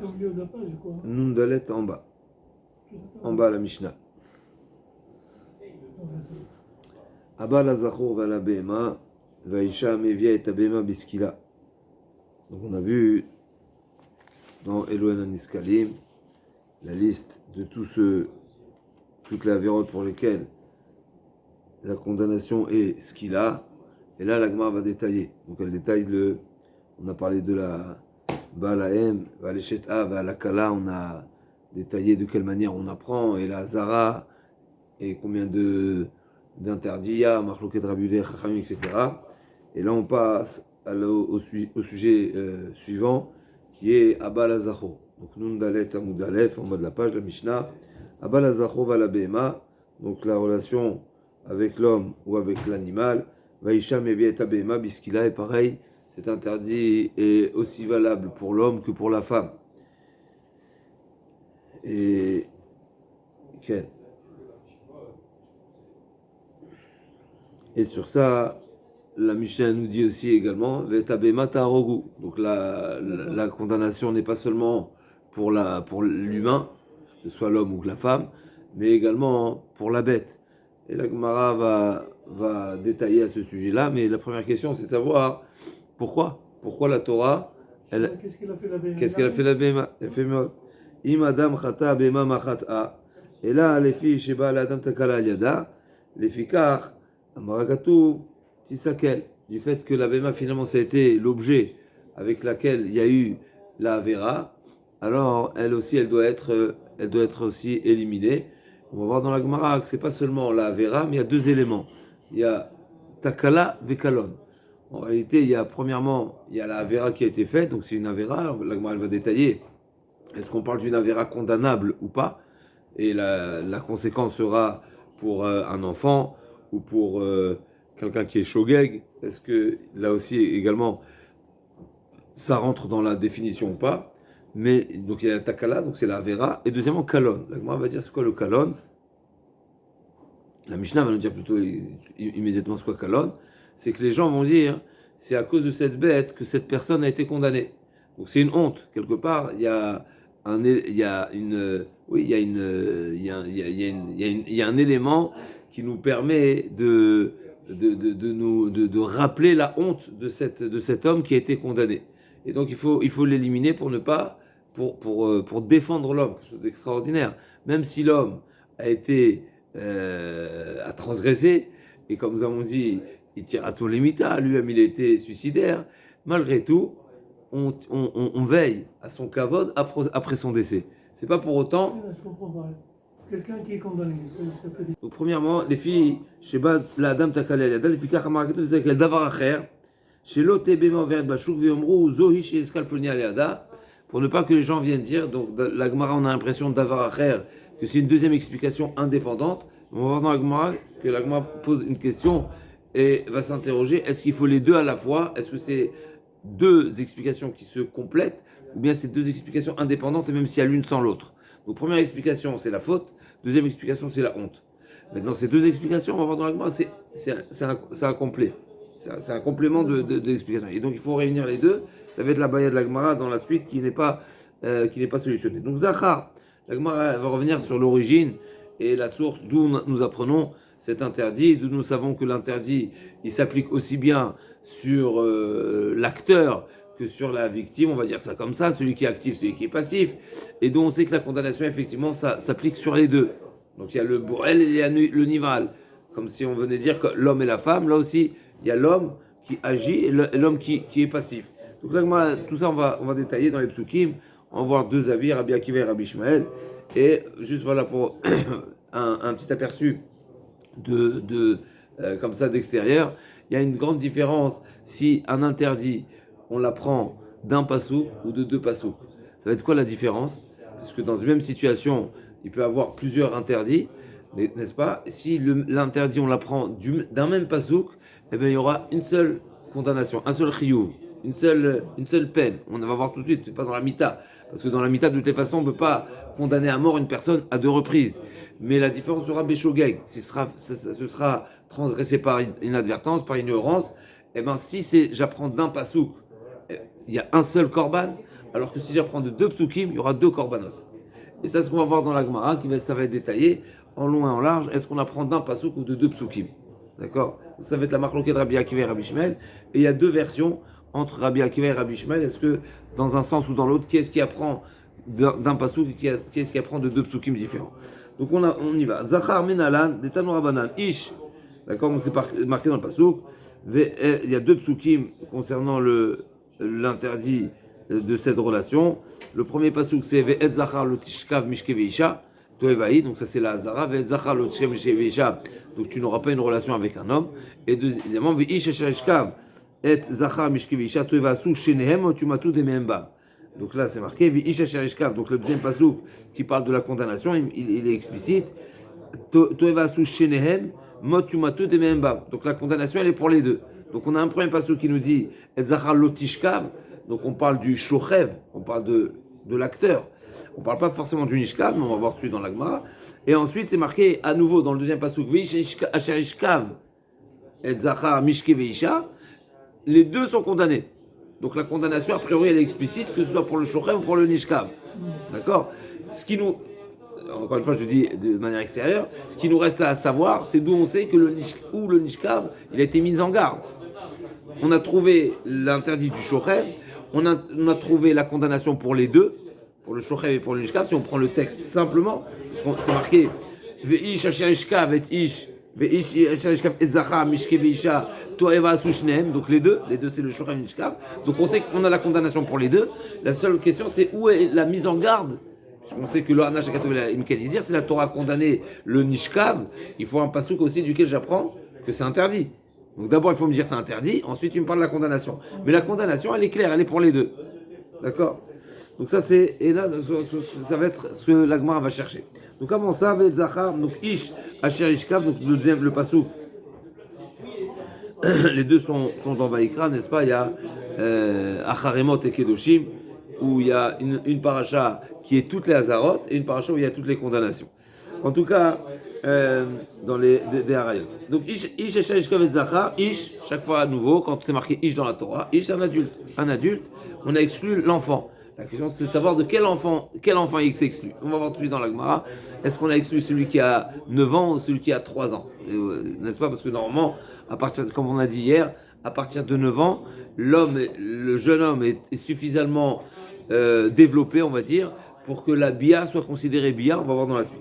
au milieu de la page, quoi. Nun Dalet en bas. En bas, la Mishnah. Abba la Zachor va la Behema, Vaisha Mevia et Abema Biskila. Donc on a vu dans Elohen Aniskalim la liste de toutes les avérotes pour lesquelles la condamnation est skila. Et là, la Gemara va détailler. Donc elle détaille on a parlé de la Balaem, Valeshet-A, Valakala, on a détaillé de quelle manière on apprend, et la Zara, et combien d'interdits il y a, Marloket Rabudé, Chachamim, etc. Et là, on passe au sujet suivant, qui est Abba la Zacho. Donc, Nun Dalet Amud Aleph, en bas de la page, la Mishnah. Abba la Zacho va la Behema, donc la relation avec l'homme ou avec l'animal. Vaisha Meviet Abema, Biskila est pareil, cet interdit est aussi valable pour l'homme que pour la femme. Et. Okay. Et sur ça, la Mishnah nous dit aussi également Vetabema Tarogu. Donc la condamnation n'est pas seulement pour l'humain, que ce soit l'homme ou que la femme, mais également pour la bête. Et la Gemara va détailler à ce sujet-là, mais la première question, c'est de savoir pourquoi la Torah, Qu'est-ce qu'elle a fait la Behema? Qu'est-ce qu'elle a fait la Behema? Elle fait Im Adam Chata Behema Machat'a. Et là, les filles, Sheba Adam Takala Yada, les fikar, Amaragatou, Tisakel, du fait que la Behema finalement ça a été l'objet avec laquelle il y a eu la Avera, alors elle aussi elle doit être aussi éliminée. On va voir dans la Gemara que c'est pas seulement la Avera, mais il y a deux éléments. Il y a Takala Vekalon. En réalité, il y a la Avera qui a été faite, donc c'est une Avera, la Gemara elle va détailler. Est-ce qu'on parle d'une Avera condamnable ou pas? Et la conséquence sera pour un enfant ou pour quelqu'un qui est shogeg. Est-ce que là aussi également ça rentre dans la définition ou pas? Mais donc il y a la takala, donc c'est la avera, et deuxièmement kalon. La Gemara va dire c'est quoi le kalon? La Mishnah va nous dire plutôt immédiatement c'est quoi kalon. C'est que les gens vont dire c'est à cause de cette bête que cette personne a été condamnée. Donc c'est une honte quelque part. Il y a un élément qui nous permet de rappeler la honte de cet homme qui a été condamné. Et donc il faut l'éliminer pour ne pas pour défendre l'homme, quelque chose d'extraordinaire. Même si l'homme a transgressé, et comme nous avons dit, il tire à son limita, lui-même il a été suicidaire, malgré tout, on veille à son kavod après son décès. C'est pas pour autant. Je comprends pas. Quelqu'un qui est condamné, ça fait des... Donc, premièrement, les filles, Sheba la dame takalel yada, les filles kachamaraketu, c'est quel davar acher, chez l'ote bema vert bashuk veomrou zohi chez escalponia leada, pour ne pas que les gens viennent dire. Donc, la Gemara, on a l'impression davar acher que c'est une deuxième explication indépendante. On va voir dans la Gemara que la Gemara pose une question et va s'interroger est-ce qu'il faut les deux à la fois? Est-ce que c'est deux explications qui se complètent, ou bien c'est deux explications indépendantes, et même s'il y a l'une sans l'autre. Donc première explication c'est la faute, deuxième explication c'est la honte. Maintenant ces deux explications, on va voir dans la Gemara, c'est un complet, c'est un complément de l'explication. Et donc il faut réunir les deux, ça va être la baya de la Gemara dans la suite qui n'est pas solutionnée. Donc Zachar, la Gemara va revenir sur l'origine et la source d'où nous apprenons cet interdit, d'où nous savons que l'interdit il s'applique aussi bien sur l'acteur que sur la victime, on va dire ça comme ça, celui qui est actif, celui qui est passif, et dont on sait que la condamnation, effectivement, ça s'applique sur les deux. Donc il y a le borel et il y a le nival, comme si on venait dire que l'homme et la femme, là aussi, il y a l'homme qui agit et l'homme qui est passif. Donc là, tout ça, on va détailler dans les psukim, on va voir deux avis, Rabbi Akiva et Rabbi Ishmael, et juste voilà pour un petit aperçu comme ça d'extérieur. Il y a une grande différence si un interdit, on l'apprend d'un pasouk ou de deux pasouks. Ça va être quoi la différence? Parce que dans une même situation, il peut y avoir plusieurs interdits, n'est-ce pas? Si l'interdit, on l'apprend d'un même pasouk, eh bien, il y aura une seule condamnation, un seul chiyuv, une seule peine. On va voir tout de suite, c'est pas dans la mita. Parce que dans la mita, de toutes les façons, on ne peut pas condamner à mort une personne à deux reprises. Mais la différence sera béchogeg. Ce sera transgressé par inadvertance, par ignorance. Eh bien, si j'apprends d'un pasouk, il y a un seul korban, alors que si j'apprends de 2 psukim, il y aura 2 korbanot. Et ça, c'est ce qu'on va voir dans la Gemara, ça va être détaillé en long et en large. Est-ce qu'on apprend d'un pasuk ou de 2 psukim? D'accord? Ça va être la marloquée de Rabbi Akiva et Rabbi Shmuel. Et il y a 2 versions entre Rabbi Akiva et Rabbi Shmuel. Est-ce que dans un sens ou dans l'autre, qui est-ce qui apprend d'un pasuk et qui est-ce qui apprend de 2 psukim différents? Donc on y va. Zachar Menalan, des Tanoura Banan, Ish. D'accord? Donc c'est marqué dans le pasuk. Il y a 2 psukim concernant l'interdit de cette relation. Le premier pasuk c'est Ve'et Zachar lo tishkav mishke veisha toevahi, donc ça c'est la Hazara. Ve'et Zachar lo tishkav mishke veisha, donc tu n'auras pas une relation avec un homme. Et deuxièmement Ve'ish asher yishkav et Zachar mishke veisha toevasu shenehem otumatu demehem ba. Donc là c'est marqué Ve'ish asher yishkav, donc le deuxième pasuk qui parle de la condamnation, il est explicite. Toevasu shenehem motumatu demehem ba. Donc la condamnation elle est pour les deux. Donc on a un premier pasuk qui nous dit et Zachar lo tishkav. Donc on parle du shochev, on parle de l'acteur. On ne parle pas forcément du nishkav, mais on va voir celui dans la Gemara. Et ensuite c'est marqué à nouveau dans le deuxième pasuk Veish asher yishkav et zachar mishke veisha. Les deux sont condamnés. Donc la condamnation a priori elle est explicite, que ce soit pour le shochev ou pour le nishkav. D'accord? Encore une fois je dis de manière extérieure, ce qui nous reste à savoir, c'est d'où on sait que le nishkav il a été mis en garde. On a trouvé l'interdit du shochev. On a trouvé la condamnation pour les deux, pour le shochev et pour le nishkav. Si on prend le texte simplement, c'est marqué Ve'ish asher yishkav et ish, Ve'ish asher yishkav et zachar mishke veisha toeva asu shnehem. Donc les deux c'est le shochev et le nishkav. Donc on sait qu'on a la condamnation pour les deux. La seule question c'est où est la mise en garde. On sait que le Hanash Akatov et Imkenizir, si la Torah a condamné le nishkav, il faut un pasuk aussi duquel j'apprends que c'est interdit. Donc d'abord il faut me dire c'est interdit, ensuite tu me parles de la condamnation. Mais la condamnation elle est claire, elle est pour les deux. D'accord? Donc ça c'est, et là ça va être ce que la Gemara va chercher. Donc avant ça, Ve'et Zachar, donc Ish, Asher Ishkav, donc le pasuk. Les deux sont dans Vaïkra, n'est-ce pas? Il y a Acharemot et Kedoshim, où il y a une paracha qui est toutes les Hazarot et une paracha où il y a toutes les condamnations. En tout cas, dans des harayot. Donc Ish Asher Ishkav et Zachar, Ish, chaque fois à nouveau, quand c'est marqué Ish dans la Torah, Ish c'est un adulte. Un adulte, on a exclu l'enfant. La question c'est de savoir de quel enfant il est exclu. On va voir tout de suite dans la Gemara. Est-ce qu'on a exclu celui qui a 9 ans ou celui qui a 3 ans? N'est-ce pas? Parce que normalement, comme on a dit hier, à partir de 9 ans, le jeune homme est suffisamment développé, on va dire, pour que la bia soit considérée bia. On va voir dans la suite.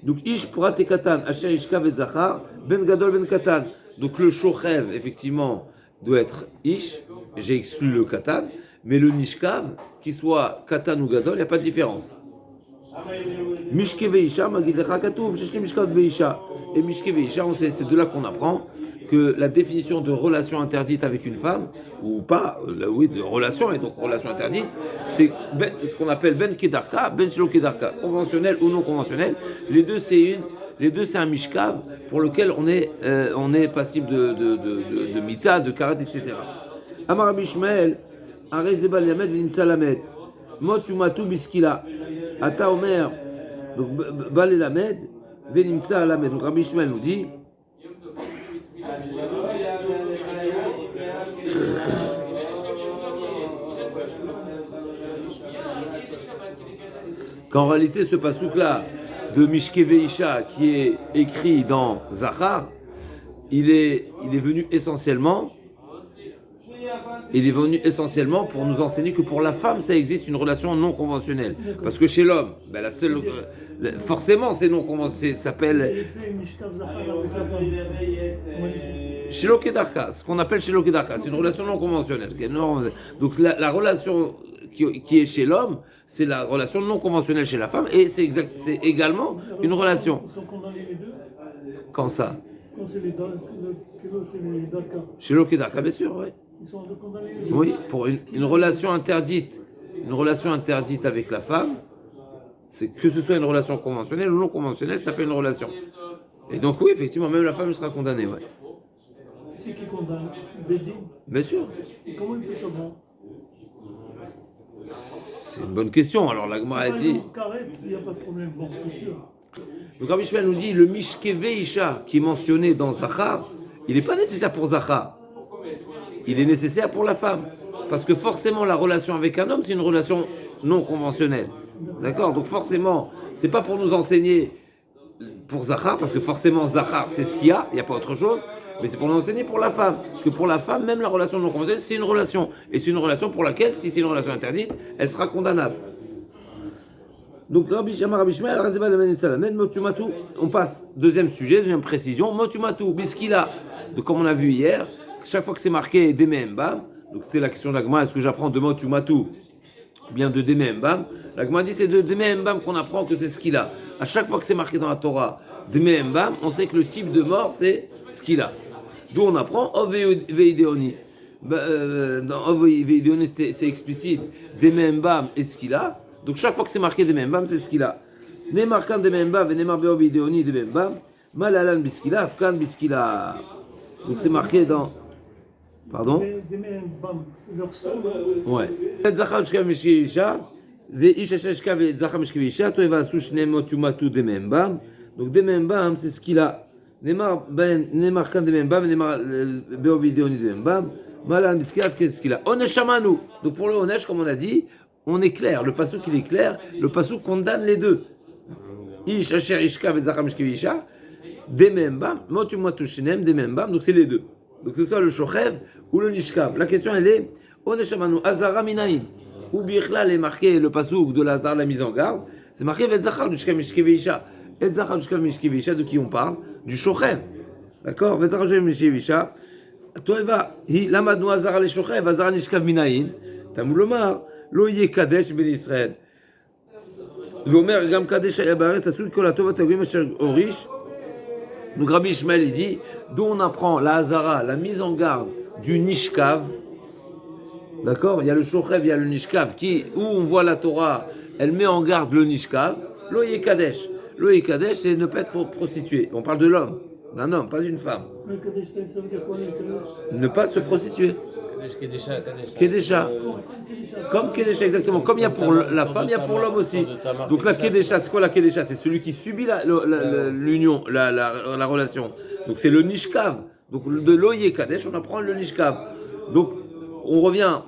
Donc Ish Purat et Katan, Asher Ishkav et Zachar, Ben Gadol Ben Katan. Donc le shochev, effectivement, doit être Ish. J'ai exclu le Katan. Mais le Nishkav, qu'il soit Katan ou Gadol, il n'y a pas de différence. Mishke Veisha, Magid Lecha Katuv, Sheshli Mishkav Veisha. Et Mishke Veisha, c'est de là qu'on apprend que la définition de relation interdite avec une femme, ou pas, oui, de relation, et donc relation interdite, c'est ce qu'on appelle Ben Kedarka, Ben Shelo Kedarka, conventionnel ou non conventionnel. Les deux, c'est un Mishkav pour lequel on est passible de Mita, de Karat, etc. Amar Rabbi Shmuel, Arez Zebal Yamed V'nimtza Lamed, Mot Umatu Biskila, Ata Omer, donc Bal Lamed, V'nimtza Lamed. Donc Rabbi Shmuel nous dit, qu'en réalité ce passouk-là de Mishke Veisha qui est écrit dans Zachar, il est venu essentiellement pour nous enseigner que pour la femme ça existe une relation non conventionnelle. Parce que chez l'homme, la seule, forcément c'est non conventionnel, ça s'appelle Shelo Kedarka, ce qu'on appelle Shelo Kedarka, c'est une relation non conventionnelle. Donc la relation qui est chez l'homme, c'est la relation non conventionnelle chez la femme, et c'est également une relation. Ils sont condamnés les deux? Quand ça? Quand c'est les Darka. Chez l'Okedarka, bien sûr, oui. Ils sont condamnés les deux? Oui, pour une relation interdite. Une relation interdite avec la femme, c'est que ce soit une relation conventionnelle ou non conventionnelle, ça s'appelle une relation. Et donc oui, effectivement, même la femme sera condamnée, ouais. C'est qui condamne? Bédine? Bien sûr. Et comment il peut savoir? C'est une bonne question. Alors la Gemara a dit. Il n'y a pas de problème, bon, c'est sûr. Donc Rabbi Shmuel nous dit le Mishke Veisha qui est mentionné dans Zachar, il n'est pas nécessaire pour Zachar. Il est nécessaire pour la femme. parce que forcément la relation avec un homme, c'est une relation non conventionnelle. D'accord? Donc forcément, c'est pas pour nous enseigner pour Zachar, parce que forcément Zachar, c'est ce qu'il y a, il n'y a pas autre chose, mais c'est pour nous enseigner pour la femme, que pour la femme, même la relation non conventionnelle, c'est une relation. Et c'est une relation pour laquelle, si c'est une relation interdite, elle sera condamnable. Donc Rabbi Shama, Rabbi Shmuel, Razeba le Ben Salamen, Motumatu, on passe, deuxième sujet, deuxième précision, Motumatu, Biskila, donc comme on a vu hier, chaque fois que c'est marqué Demembam, donc c'était la question de l'Agma, est-ce que j'apprends de Motumatu ou bien de Demembam? L'Agma dit c'est de Demembam qu'on apprend que c'est ce qu'il a. À chaque fois que c'est marqué dans la Torah, Demembam, on sait que le type de mort c'est ce qu'il a. D'où on apprend Oveideoni. Dans Oveideoni c'est explicite, Demembam est ce qu'il a. Donc chaque fois que c'est marqué Demembam, c'est ce qu'il a. Nemarkan Demembam, Venemar Beoveideoni Demembam, Malalan Biskila, Afkan Biskila. Donc c'est marqué dans. Pardon? Des mêmes, bam, leur sang. Ouais. Zachar Shka Mishkivisha, Veisha Shka Zachar Mishkivisha, toi il va souchner Motumatu Demembam. Donc Demembam, c'est ce qu'il a. Nemar Kan Demembam, Nemar Beovideoni Demembam, Malalan Biskila, Afkan Biskila. Oneshamanu. Donc pour le Onesh, comme on a dit, on est clair, le passouk il est clair, le passouk condamne les deux. Ish asher ishka vezacham shkevisha, demembam, motumatu shinem, demembam, donc c'est les deux. Donc c'est ça le shochev ou le nishkav. La question elle est, oneshamanu azara minaim, ou bichlal est marqué le passouk de l'azar, la mise en garde, c'est marqué vezacham shkevisha, vezacham shkevisha, de qui on parle? Du shochev. D'accord? Vezacham shkevisha, toi il va, lamadnu azara le shochev, azara nishkav minaim, tamoulomar. לא יהיה קדש בין ישראל. ואומר גם קדש היה בארץ, עשו כל הטוב התגועים אשר הוריש. Donc Rabbi Ishmael il dit, d'où on apprend la hazara, la mise en garde du nishkav. D'accord? Il y a le shochev, il y a le nishkav, où on voit la Torah, elle met en garde le nishkav. Lo yeh kadesh. Lo yeh kadesh, c'est ne pas être prostitué. On parle de l'homme, d'un homme, pas d'une femme. Le Kadesh, ça veut dire quoi, le Kadesh? Ne pas se prostituer. Kedesha. Comme Kedesha, exactement. Comme il y a pour la femme, il y a pour l'homme aussi. Donc la Kedesha, c'est quoi la Kedesha? C'est celui qui subit l'union, la relation. Donc c'est le Nishkav. Donc de l'Oye Kadesh, on apprend le Nishkav. Donc on revient,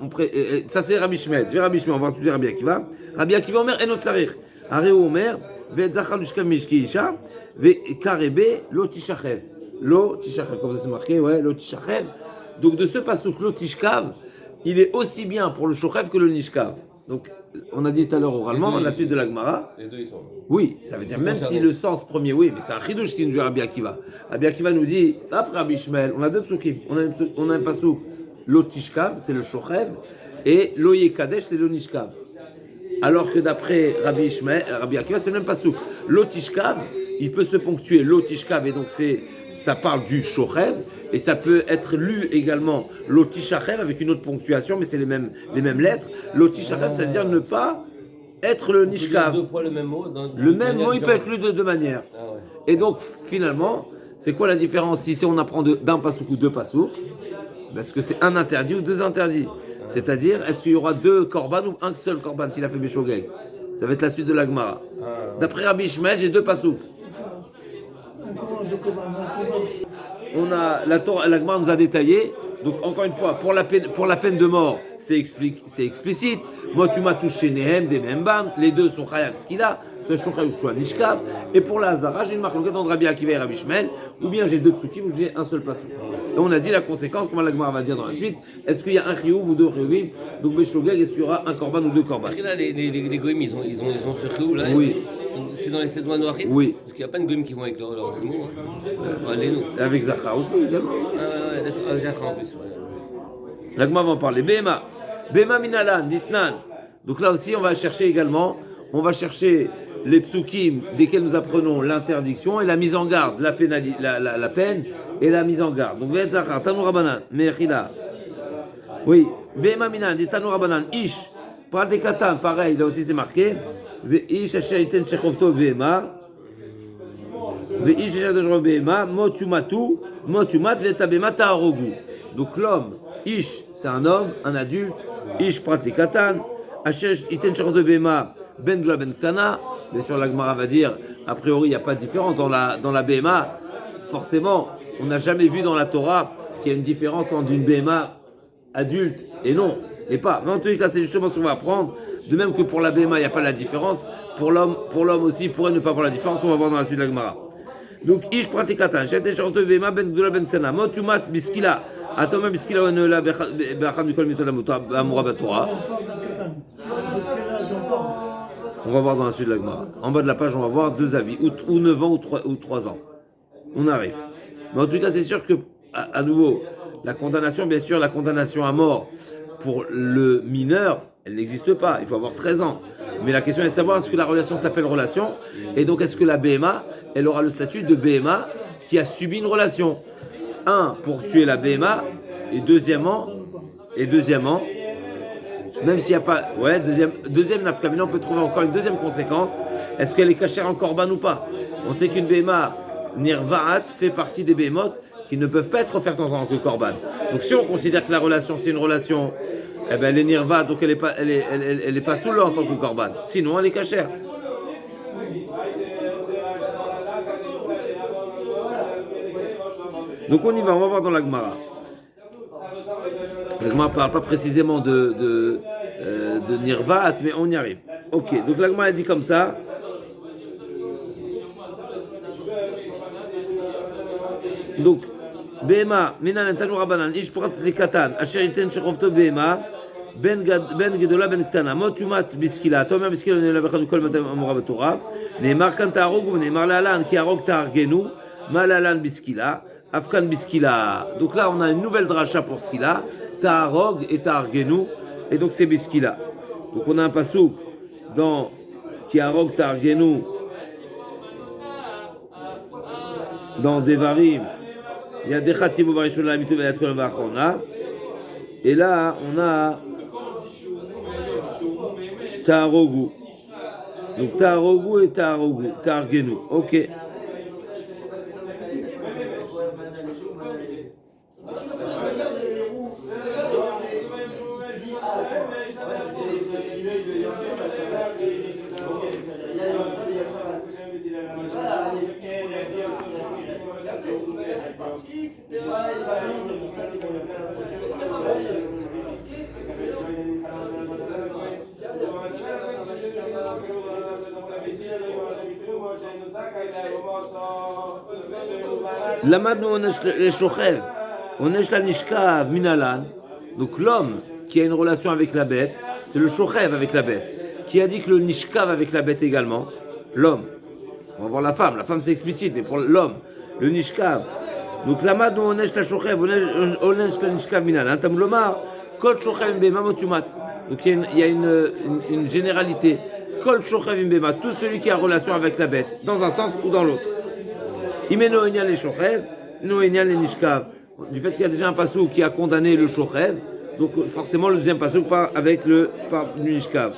ça c'est Rabbi Shmuel. Rabbi Shmuel, on va voir tout de suite Rabbi Akiva. Rabbi Akiva Omer, Enot Sarir. Areu Omer, Ve'etzachar Nishkav Mishkiisha, Ve'karebe, Lo Tishachev. Lo Tishachev, comme ça c'est marqué, ouais, Lo Tishachev. Donc de ce passouk, lo tishkav, il est aussi bien pour le shochev que le nishkav. Donc on a dit tout à l'heure oralement, la suite de la Gemara. Les deux ils sont. Oui, ça veut dire même si le sens premier, oui, mais c'est un chidouche qui nous dit Rabbi Akiva. Rabbi Akiva nous dit, après Rabbi Ishmael, on a deux psukim. On a un passouk, lo tishkav, c'est le shochev, et lo yekadesh, c'est le nishkav. Alors que d'après Rabbi Ishmael, Rabbi Akiva, c'est le même passouk. Lo tishkav, il peut se ponctuer lo tishkav, et donc ça parle du shochev. Et ça peut être lu également l'otishachev avec une autre ponctuation, mais c'est les mêmes lettres. L'otishachev, c'est-à-dire ne pas être le nishkav. Deux fois le même mot. Le même mot, il peut être lu de deux manières. Ah ouais. Et donc, finalement, c'est quoi la différence si on apprend d'un pasouk ou deux pasouks? Est-ce que c'est un interdit ou deux interdits? C'est-à-dire, est-ce qu'il y aura deux korban ou un seul korban s'il a fait Beshogeg? Ça va être la suite de la Gemara. D'après Rabbi Ishmael, j'ai deux pasouks. On a la Gemara nous a détaillé. Donc encore une fois, pour la peine de mort, c'est explicite. Moi, tu m'as touché Nehem, des Membam. Les deux sont chayav ce qu'il a, soit Shochav ou soit Nishkav. Et pour la Hazara, j'ai une marque entre Rabbi Akiva et Rabbi Shmuel, ou bien j'ai deux psukim ou j'ai un seul pasuk. Et on a dit la conséquence, comme la Gemara va dire dans la suite. Est-ce qu'il y a un chiyuv ou deux chiyuvim? Donc Beshogeg, est-ce qu'il y aura un korban ou deux korban? Parce que là, les goïms, ils ont ce chiyuv là. Oui. C'est dans les 7 mois noirs. Oui. Parce qu'il n'y a pas de goïms qui vont avec leurs jumeaux. Allez, nous. Avec Zachar aussi également. Ouais, d'accord. Avec Zachar en plus. La Gemara va en parler. Bema minalan, ditnan. Donc là aussi, on va chercher les psukim desquels nous apprenons l'interdiction et la mise en garde, la peine et la mise en garde. Donc, Ve'etzachar, Tanu Rabanan, Mechila. Oui, Bema minalan, ditanu Rabanan, Ish, Prate Katan, pareil, là aussi c'est marqué. Ve'ish asher iten shechovto Bema. Ve'ish asher iten shechovto Bema, motumatu, motumat ve'tabema ta'arogu. Donc l'homme, Ish, c'est un homme, un adulte. Ish Prate Katan. Asher iten shechovto Bema, ben Gula ben Ktana. Bien sûr, la Gemara va dire, a priori, il n'y a pas de différence dans la Bema. Forcément, on n'a jamais vu dans la Torah qu'il y a une différence entre une Bema adulte et non. et pas. Mais en tous les cas, c'est justement ce qu'on va apprendre. De même que pour la BMA, il n'y a pas la différence. Pour l'homme aussi, il pourrait ne pas voir la différence. On va voir dans la suite de la Gemara. Donc, Ish pratikatan, Shet Shorto BMA ben Gdola ben Kana, Motumat biskila, Atoma biskila ou Enola Becham du Kol Mitolam Amura Batora. On parle d'un katan. De quel âge on parle? On va voir dans la suite de la Gemara. En bas de la page, on va voir deux avis, ou 9 ans ou 3 ans. On arrive. Mais en tout cas, c'est sûr que, à nouveau, la condamnation, bien sûr, la condamnation à mort pour le mineur, elle n'existe pas. Il faut avoir 13 ans. Mais la question est de savoir est-ce que la relation s'appelle relation, et donc est-ce que la BMA, elle aura le statut de BMA qui a subi une relation. Un, pour tuer la BMA, et deuxièmement, même s'il n'y a pas... Ouais, deuxième nafkamina, on peut trouver encore une deuxième conséquence. Est-ce qu'elle est cachère en korban ou pas? On sait qu'une BMA nirvaat fait partie des BMOT qui ne peuvent pas être offertes en tant que korban. Donc si on considère que la relation, c'est une relation, eh ben elle est nirvaat, donc elle est pas sous l'eau en tant que korban. Sinon, elle est cachère. Donc on y va, on va voir dans la Gemara. La Gemara ne parle pas précisément de Nirvat, mais on y arrive. Ok, donc la Gemara dit comme ça. Donc, Bema, Minan Tanu Rabanan, Ish Prat Likatan, Asher Iten Shechovto Bema, Ben Gedola Ben Ktana, Motumat Biskila, Tomer Biskila, Nela Bechadu Kol Matam Amura Batora, Neymar Kanta Arog, Neymar Lalan, qui Arog Targenu, Malalan Biskila, Afkan Biskila. Donc là, on a une nouvelle dracha pour Skila, Ta'arog et Ta'argenu, et donc c'est Biskila. Donc on a un pasouk dans qui Arog Ta'argenu, dans Devarim. Il y a des khatim au varishon la mitu ve'yat kol v'achona. Et là, on a Ta'arogu. Donc Ta'arogu et Ta'arogu, Ta'argenu. Ok. Lamadnu onesh le shochev, onesh la nishkav minalan. Donc l'homme qui a une relation avec la bête, c'est le shochev avec la bête. Qui a dit que le nishkav avec la bête également? L'homme. On va voir la femme c'est explicite, mais pour l'homme, le nishkav. Donc lamadnu onesh la shochev, onesh la nishkav minalan. Tamlomar, kol shochev bema motumat. Donc il y a une généralité. Kol shochev bema, tout celui qui a relation avec la bête, dans un sens ou dans l'autre. Imeno Enyan les Shochev, no Enyan les Nishkav. Du fait qu'il y a déjà un passou qui a condamné le Shochev, donc forcément le deuxième passou part avec le Nishkav.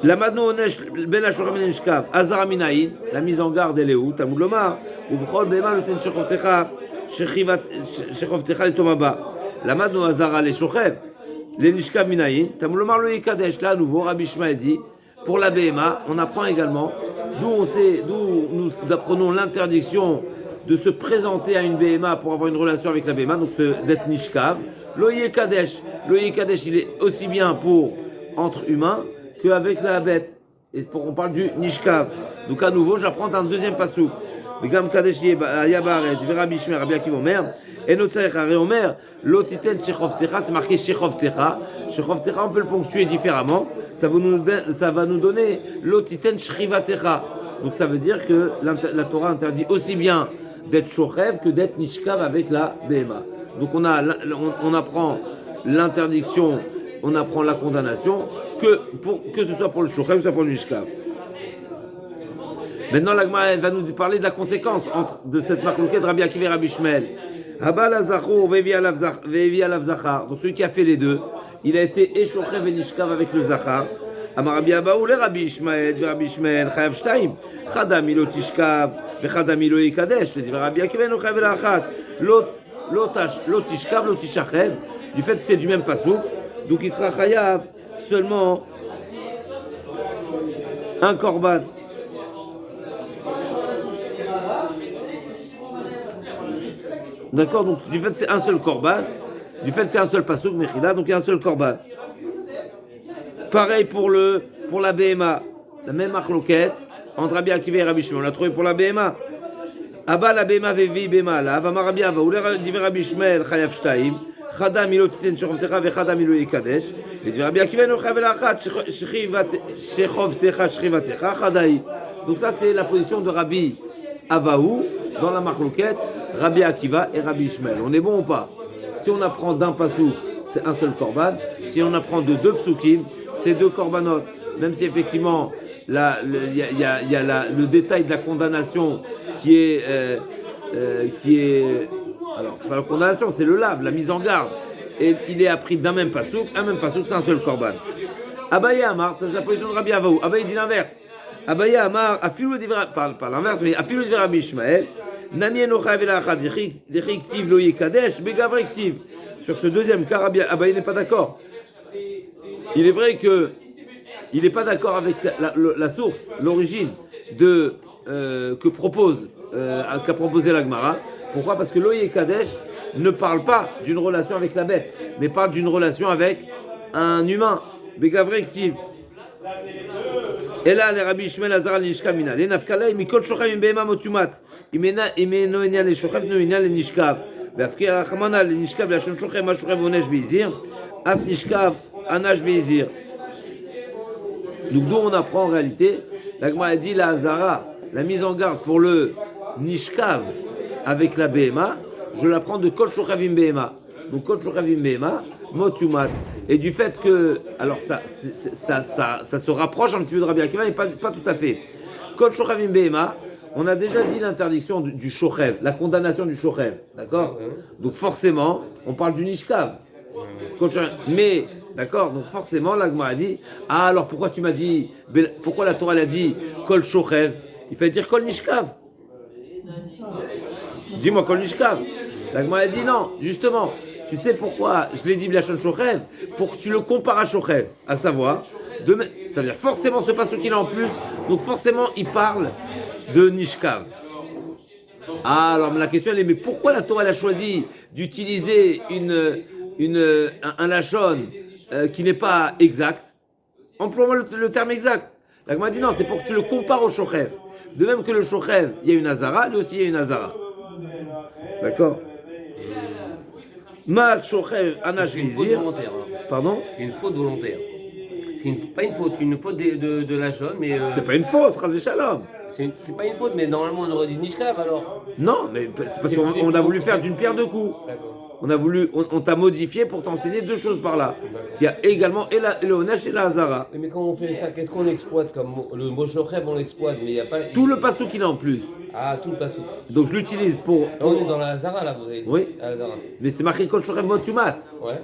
La Madno Onesh Ben Shochev Ben Nishkav, Azar Minaïn, la mise en garde elle est où? Tamoud Lomar, ou Bchol Bema le Ten Shechovtecha le Tomaba. La Madno Azara les Shochev, les Nishkav Minaïn, Tamoud Lomar le Yikadesh. Là, à nouveau, Rabbi Shmael dit, pour la BMA, on apprend également. D'où nous apprenons l'interdiction de se présenter à une BMA pour avoir une relation avec la BMA, donc d'être Nishkav. L'Oye Kadesh, il est aussi bien pour entre humains qu'avec la bête. Et on parle du Nishkav. Donc à nouveau, j'apprends un deuxième pasouk. Gam Kadesh Yabaret, Rabbi Shmer, Rabbi Akiva Omer, et notre Omer, Lotiten Shechovtecha, c'est marqué Shechovtecha. Shechovtecha, on peut le ponctuer différemment. Ça va nous donner Lotiten Shrivatecha. Donc ça veut dire que la Torah interdit aussi bien d'être Shochev que d'être Nishkav avec la BMA. Donc on apprend l'interdiction, on apprend la condamnation, que ce soit pour le Shochev, que ce soit pour le Nishkav. Maintenant, l'Agma va nous parler de la conséquence de cette marloquette de Rabbi Akiva et Rabbi Shmuel. Habal Azachor vevi alav Zachar. Donc celui qui a fait les deux, il a été Eshochev et Nishkav avec le Zachar. Amar Rabbi Abaou le Rabbi Shmuel, Rabbi Shmuel, Chayav Shtaim. Chadam ilo Tishkav, vechadam ilo Yikadesh. Le dit Rabbi Akiva no Chayav elachat. Lot Tishkav, lot Tishachev. Du fait que c'est du même pasouk, donc il sera Chayav seulement un korban. D'accord, donc du fait que c'est un seul korban, Du fait que c'est un seul pasouk, Mechila, donc il y a un seul korban. Pareil pour la BMA. La même marloquette entre Rabbi Akiva et Rabbi Shmuel. On l'a trouvé pour la BMA. Abba la BMA vevi BMA la. Avama Rabbi Ava. Ou le Rabbi Shmuel chayav shtaim. Chada milo titen shechovtecha vechada milo yikadesh. Et dit Rabbi Akiva no chayav elachat shechovtecha shchivatecha chadai. Donc ça c'est la position de Rabbi Avaou dans la marloquette Rabbi Akiva et Rabbi Shmuel. On est bon ou pas? Si on apprend d'un pasouk, c'est un seul korban. Si on apprend de deux psukim, c'est deux korbanot. Même si effectivement il y a le détail de la condamnation qui est alors c'est pas la condamnation, c'est le lave, la mise en garde. Et il est appris d'un même pasouk, c'est un seul korban. Abaye Amar, c'est la position de Rabbi Avaou. Abaye dit l'inverse. Abaye Amar, afilou divra, pas l'inverse, mais afilou divra Rabbi Ishmael. Nani enocha velachad dechiktiv lo yikadesh begavrektiv. Sur ce deuxième cas, Rabbi Abaye n'est pas d'accord. Il est vrai que il n'est pas d'accord avec la source, l'origine qu'a proposé la Gemara. Pourquoi? Parce que l'Oye Kadesh ne parle pas d'une relation avec la bête, mais parle d'une relation avec un humain. Begavrektiv. Et là, les Rabbi Shmuel Azar al-Nishkav mina. Les Nafkalei, Mikol Shochav im Behema Motumat. Imeno Enya le Shochav, no Enya le Nishkav. Ve'afkir Achamana le Nishkav, la Shon Shochav, ma Shochav Onesh Veizir. Af Nishkav, Anash Veizir. Donc d'où on apprend en réalité, la Gemara a dit la Hazara, la mise en garde pour le Nishkav avec la Behema, je la prends de Kol Shochavim Behema. Donc Kol Shochavim Behema, Motumat. Et du fait que, alors ça se rapproche un petit peu de Rabbi Akiva, mais pas tout à fait. Kol Shochavim Behema, on a déjà dit l'interdiction du Shochev, la condamnation du Shochev, d'accord? Donc forcément, on parle du Nishkav. Mais, d'accord, donc forcément, la Gemara a dit, ah alors pourquoi tu m'as dit, pourquoi la Torah l'a dit Kol Shochev? Il fallait dire Kol Nishkav. Dis-moi Kol Nishkav. La Gemara a dit non, justement, tu sais pourquoi je l'ai dit Blachon Shochev? Pour que tu le compares à Shochev, à savoir, ça veut dire forcément ce passe qu'il a en plus, donc forcément il parle de Nishkav. Ah, alors la question elle est, mais pourquoi la Torah elle a choisi d'utiliser un lachon qui n'est pas exact? Emploie-moi le terme exact. La Gemara dit non, c'est pour que tu le compares au Shochev. De même que le Shochev, il y a une Hazara, lui aussi il y a une Hazara. D'accord? Mak Shochev Anash Vizir. Pardon? C'est une faute volontaire. Pas une faute, une faute de la jaune, mais. C'est pas une faute, Ras Shalom. C'est pas une faute, mais normalement on aurait dit Nishkav alors. Non, mais c'est parce qu'on a voulu faire d'une pierre deux coups. On t'a modifié pour t'enseigner deux choses par là. Il y a également le Onesh et la Hazara. Mais quand on fait ça, qu'est-ce qu'on exploite comme mot? Le mot Shochev on l'exploite, mais il n'y a pas. Tout le pasouk qu'il a en plus. Ah, tout le pasouk. Donc je l'utilise pour. On est dans la Hazara là, vous avez dit. Oui. La Hazara. Mais c'est marqué Kol Shochev Motumat. Ouais.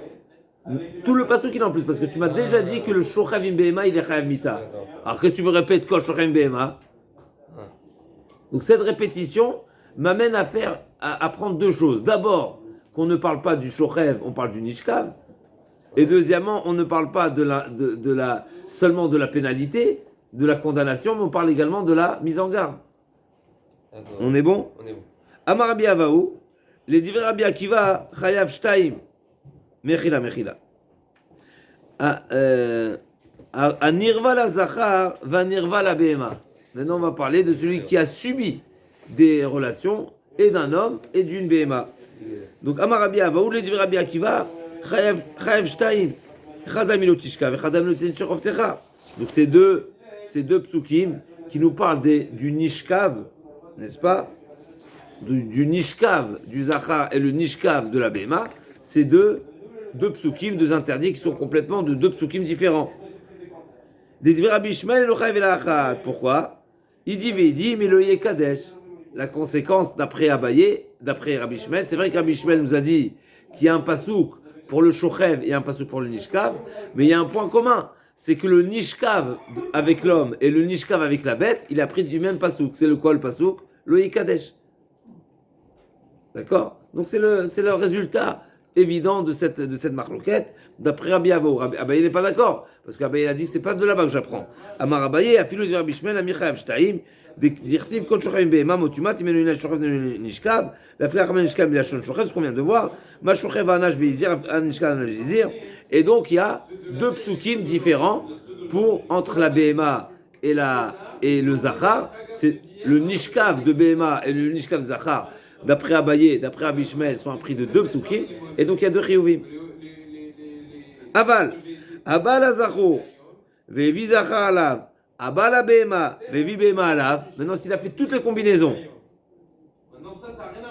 Tout le pasouk qu'il a en plus, parce que tu m'as déjà dit que le Shochev im Behema il est Chayav Mita. Alors que tu me répètes Kol Shochev im Behema. Donc cette répétition m'amène à prendre deux choses. D'abord, qu'on ne parle pas du Shochev, on parle du Nishkav. Et deuxièmement, on ne parle pas seulement de la pénalité, de la condamnation, mais on parle également de la mise en garde. D'accord. On est bon? On est bon. Amar Rabbi Avaou, les divers Rabbi Akiva, Chayav Shtaim, Mechila. A Nirva la Zachar, va Nirva la Behema. Maintenant, on va parler de celui qui a subi des relations et d'un homme et d'une Behema. Donc, Amar Rabbi Avaou, les divers Rabbi Akiva, Chayav Shtaim, Chadam Ilotishka, Chadam Ilotishka. Donc, ces deux psukim qui nous parlent du Nishkav, n'est-ce pas? Du Nishkav du Zachar et le Nishkav de la Behema, c'est deux psukim, deux interdits qui sont complètement de deux psukim différents. Des divers Rabbi Shmuel et le Chayav Elachat. Pourquoi? Il dit, mais le Yekadesh. La conséquence d'après Abaye, d'après Rabbi Shmuel, c'est vrai que Rabbi Shmuel nous a dit qu'il y a un pasouk pour le Shochev et un pasouk pour le Nishkav, mais il y a un point commun, c'est que le Nishkav avec l'homme et le Nishkav avec la bête, il a pris du même pasouk. C'est le quoi le pasouk? Le Yekadesh. D'accord? Donc c'est le résultat évident de cette marloquette. d'après Rabbi Avo. Abaye n'est pas d'accord, parce qu'Abaye a dit que c'est pas de là-bas que j'apprends. Amar Abaye, Afilou de Rabbi Shmuel, Ami Chayav Shtaim, Dirtiv Kol Shochav Behema Motumat, Imenu Inash Shochav Nishkav, la frère Raman Nishkav Milachon Shochav, ce qu'on vient de voir, Ma Shochav Anash Veizir, Nishkav Anash Veizir, et donc il y a deux psukim différents entre la Behema et le Zachar. C'est le Nishkav de Behema et le Nishkav de Zachar, d'après Abaye, d'après Rabbi Shmuel, sont un prix de deux psukim, et donc il y a deux chiyuvim. Aval, Abal Azachor, Vevi Zachar Alav, Abal Abehema, Vevi Behema Alav. Maintenant, s'il a fait toutes les combinaisons,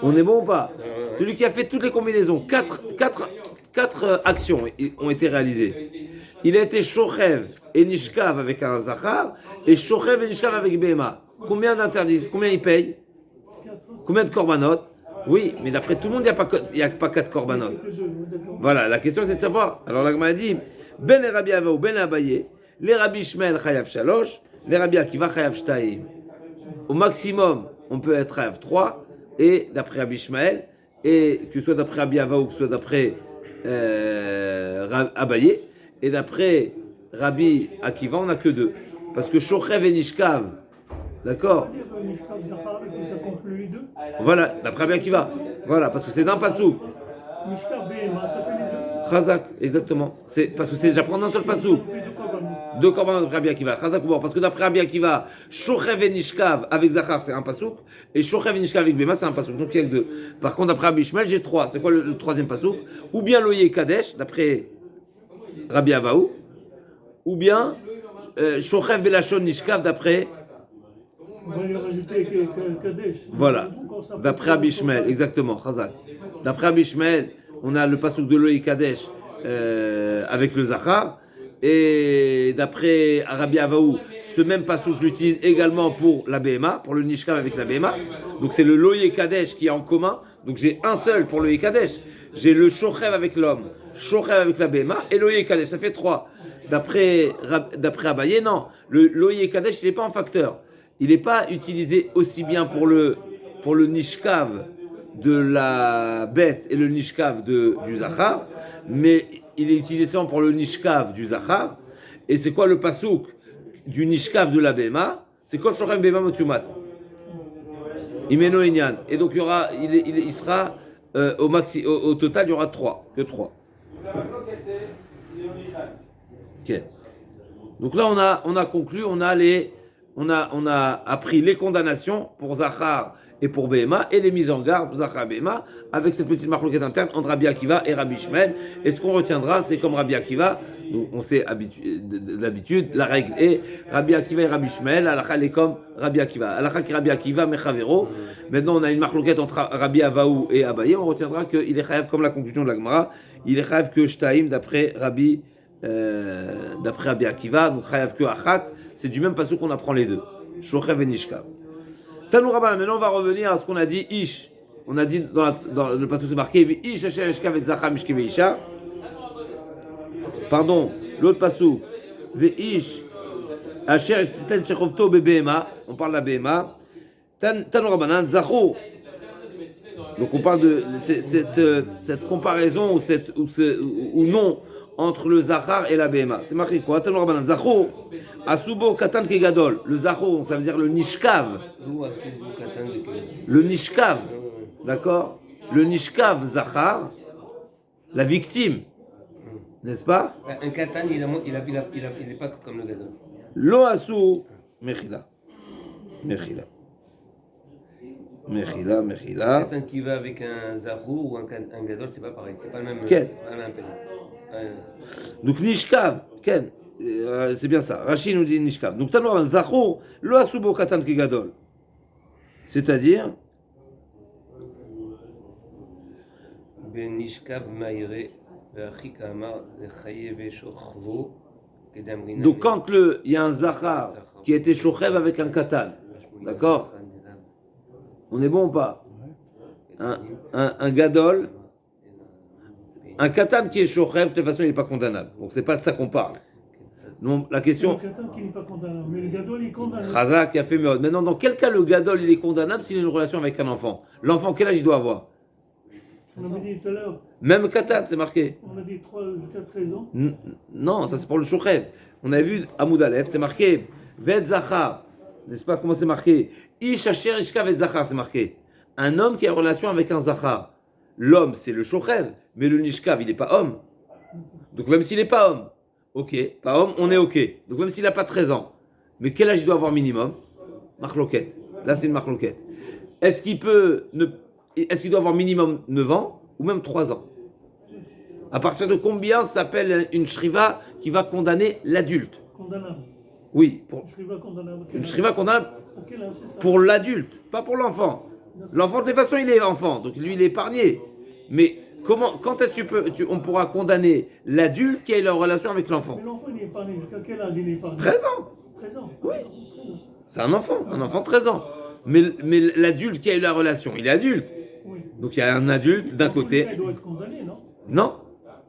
on est bon ou pas? Celui qui a fait toutes les combinaisons, quatre actions ont été réalisées. Il a été Shochev et Nishkav avec un Zachar, et Shochev et Nishkav avec Behema. Combien d'interdits? Combien il paye? Combien de korbanot? Oui, mais d'après tout le monde, il n'y a pas 4 korbanot. Voilà, la question c'est de savoir. Alors la Gemara dit, Ben les Rabbi Ava ou Ben Abaye, les Rabbi Shmuel Chayav Shalosh, les Rabbi Akiva Chayav Shtaim. Au maximum, on peut être Chayav 3, et d'après Rabbi Shmuel, et que ce soit d'après Rabbi Ava ou que ce soit d'après Abaye, et d'après Rabbi Akiva, on n'a que 2. Parce que Shochev et Nishkav, d'accord? Voilà, d'après Rabbi Akiva. Voilà, parce que c'est d'un pasouk. Mishkav Behema, ça fait les deux. Chazak, exactement. C'est parce que c'est j'apprends d'un seul pasouk. Deux korbanot d'après Rabbi Akiva. Chazak ou bon, parce que d'après Rabbi Akiva, Shochev et Nishkav avec Zachar c'est un pasouk, et Shochev et Nishkav avec Behema c'est un pasouk. Donc il y a que 2. Par contre d'après Rabbi Shmuel j'ai 3. C'est quoi le troisième pasouk? Ou bien Loyer Kadesh d'après Rabbi Avaou, ou bien Shochev Belashon Nishkav d'après. On va lui rajouter Kadesh. Voilà, d'après Rabbi Shmuel, exactement, Chazak. D'après Rabbi Shmuel, on a le pasouk de Loï Kadesh avec le Zachar, et d'après Rabbi Avaou, ce même pasouk je l'utilise également pour la Behema, pour le Nishkav avec la Behema. Donc c'est le Loï Kadesh qui est en commun, donc j'ai un seul pour Loï Kadesh. J'ai le Shochev avec l'homme, Shochev avec la Behema, et Loï Kadesh, ça fait 3. D'après Abaye, non, le Loï Kadesh il n'est pas en facteur. Il n'est pas utilisé aussi bien pour le Nishkav de la bête et le Nishkav du Zachar, mais il est utilisé seulement pour le Nishkav du Zachar. Et c'est quoi le pasouk du Nishkav de la Behema? C'est Kol Shochav Behema Motumat. Imeno Inyan. Et donc il sera au total il y aura 3, que 3. Ok. Donc là on a conclu, on a appris les condamnations pour Zachar et pour Behema et les mises en garde pour Zachar et Behema avec cette petite marloquette interne entre Rabbi Akiva et Rabbi Shmuel. Et ce qu'on retiendra, c'est comme Rabbi Akiva, on sait d'habitude, la règle est Rabbi Akiva et Rabbi Shmuel, halakha est comme Rabbi Akiva. Halakha qui Rabbi Akiva mechavero. Maintenant on a une marloquette entre Rabbi Avaou et Abaye, on retiendra qu'il est chayav comme la conclusion de la Gemara, il est chayav que Shtaim d'après Rabbi Akiva, donc chayav que Achat. C'est du même passouk qu'on apprend les deux. Shochev et Nishkav. Tanou Rabbanan, maintenant on va revenir à ce qu'on a dit Ish. On a dit dans le passouk c'est marqué Ish Asher Nishkav et Zachar Mishkev Isha. Pardon, l'autre passouk. Ish Asher Ten Shechovto Behema. On parle de la Behema. Tanou Rabbanan, Zachor. Donc on parle de cette comparaison ou non entre le Zachar et la Behema. C'est marqué quoi? Tanou Rabbanan, Zachor, Asubo Katan Kegadol. Le Zachor, ça veut dire le Nishkav. Le Nishkav, d'accord? Le Nishkav Zachar, la victime, n'est-ce pas? Un Katan, il n'est pas comme le Gadol. Lo Asu Mechila. Mechila. Un Katan qui va avec un Zachor ou un Gadol, c'est pas pareil. C'est pas le même. Ken. Pas le même paiement. Donc Nishkav, Ken, c'est bien ça. Rachid nous dit Nishkav. Donc Tanou Zachor, lo asubo katan kegadol. C'est-à-dire Ben Nishkav maïre ve'achik amar lechayev shochvo kedamrina. donc quand il y a un Zachar qui a été shochev avec un katan, d'accord? On est bon ou pas? Un gadol. Un katan qui est shochev, de toute façon, il n'est pas condamnable. Donc, c'est pas de ça qu'on parle. Donc, la question. Le katan qui n'est pas condamnable, mais le gadol il est condamnable. Chazak qui a fait meod. Maintenant, dans quel cas le gadol il est condamnable s'il a une relation avec un enfant? L'enfant, quel âge il doit avoir? On avait dit tout à l'heure, Même Katan, c'est marqué. on a dit 3 jusqu'à 13 ans. Non, ça c'est pour le Shochev. On a vu Amoud Aleph, c'est marqué Vet Zachar. N'est-ce pas comment c'est marqué Ish Asher Ishka Vet Zachar, c'est marqué. Un homme qui a relation avec un Zachar. L'homme, c'est le Shochev, mais le Nishkav, il n'est pas homme. Donc même s'il n'est pas homme, ok, pas homme, on est ok. Donc même s'il n'a pas 13 ans, mais quel âge il doit avoir minimum Marloquette. Là, c'est une marloquette. Est-ce qu'il doit avoir minimum 9 ans ou même 3 ans? À partir de combien ça s'appelle une shriva qui va condamner l'adulte? Condamnable. Oui, Shriva condamnable. une shriva condamnable Ok, là, c'est ça. pour l'adulte, pas pour l'enfant. L'enfant, de toute façon, il est enfant, donc lui, il est épargné. Mais quand est-ce que on pourra condamner l'adulte qui a eu la relation avec l'enfant? Mais l'enfant, il est épargné. Jusqu'à quel âge il est épargné? 13 ans. 13 ans. Oui. C'est un enfant de 13 ans. Mais l'adulte qui a eu la relation, il est adulte. Oui. Donc il y a un adulte d'un côté. Il doit être condamné, non? Non.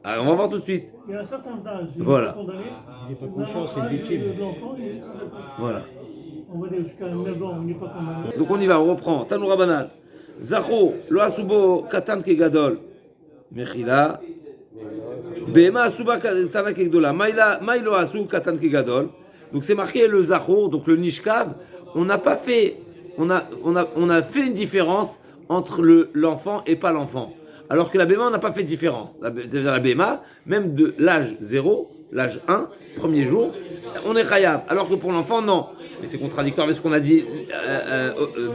Alors, on va voir tout de suite. Il y a un certain âge. Voilà. Condamné. Il n'est pas conscient, c'est une victime. L'enfant, Voilà. on va dire jusqu'à 9 ans, il n'est pas condamné. Donc on y va, on reprend. Tanoura Banat. Zacho, lo asubo katan ke gadol. Mechila. Bema asuba katan ke gdola. Mailo asu katan ke gadol. Donc c'est marqué le zacho, donc le nishkav. On n'a pas fait, on a fait une différence entre l'enfant et pas l'enfant. Alors que la Béma, on n'a pas fait de différence. C'est-à-dire la Béma, même de l'âge 0, l'âge 1, premier jour, on est khayab. Alors que pour l'enfant, non. Mais c'est contradictoire avec ce qu'on a dit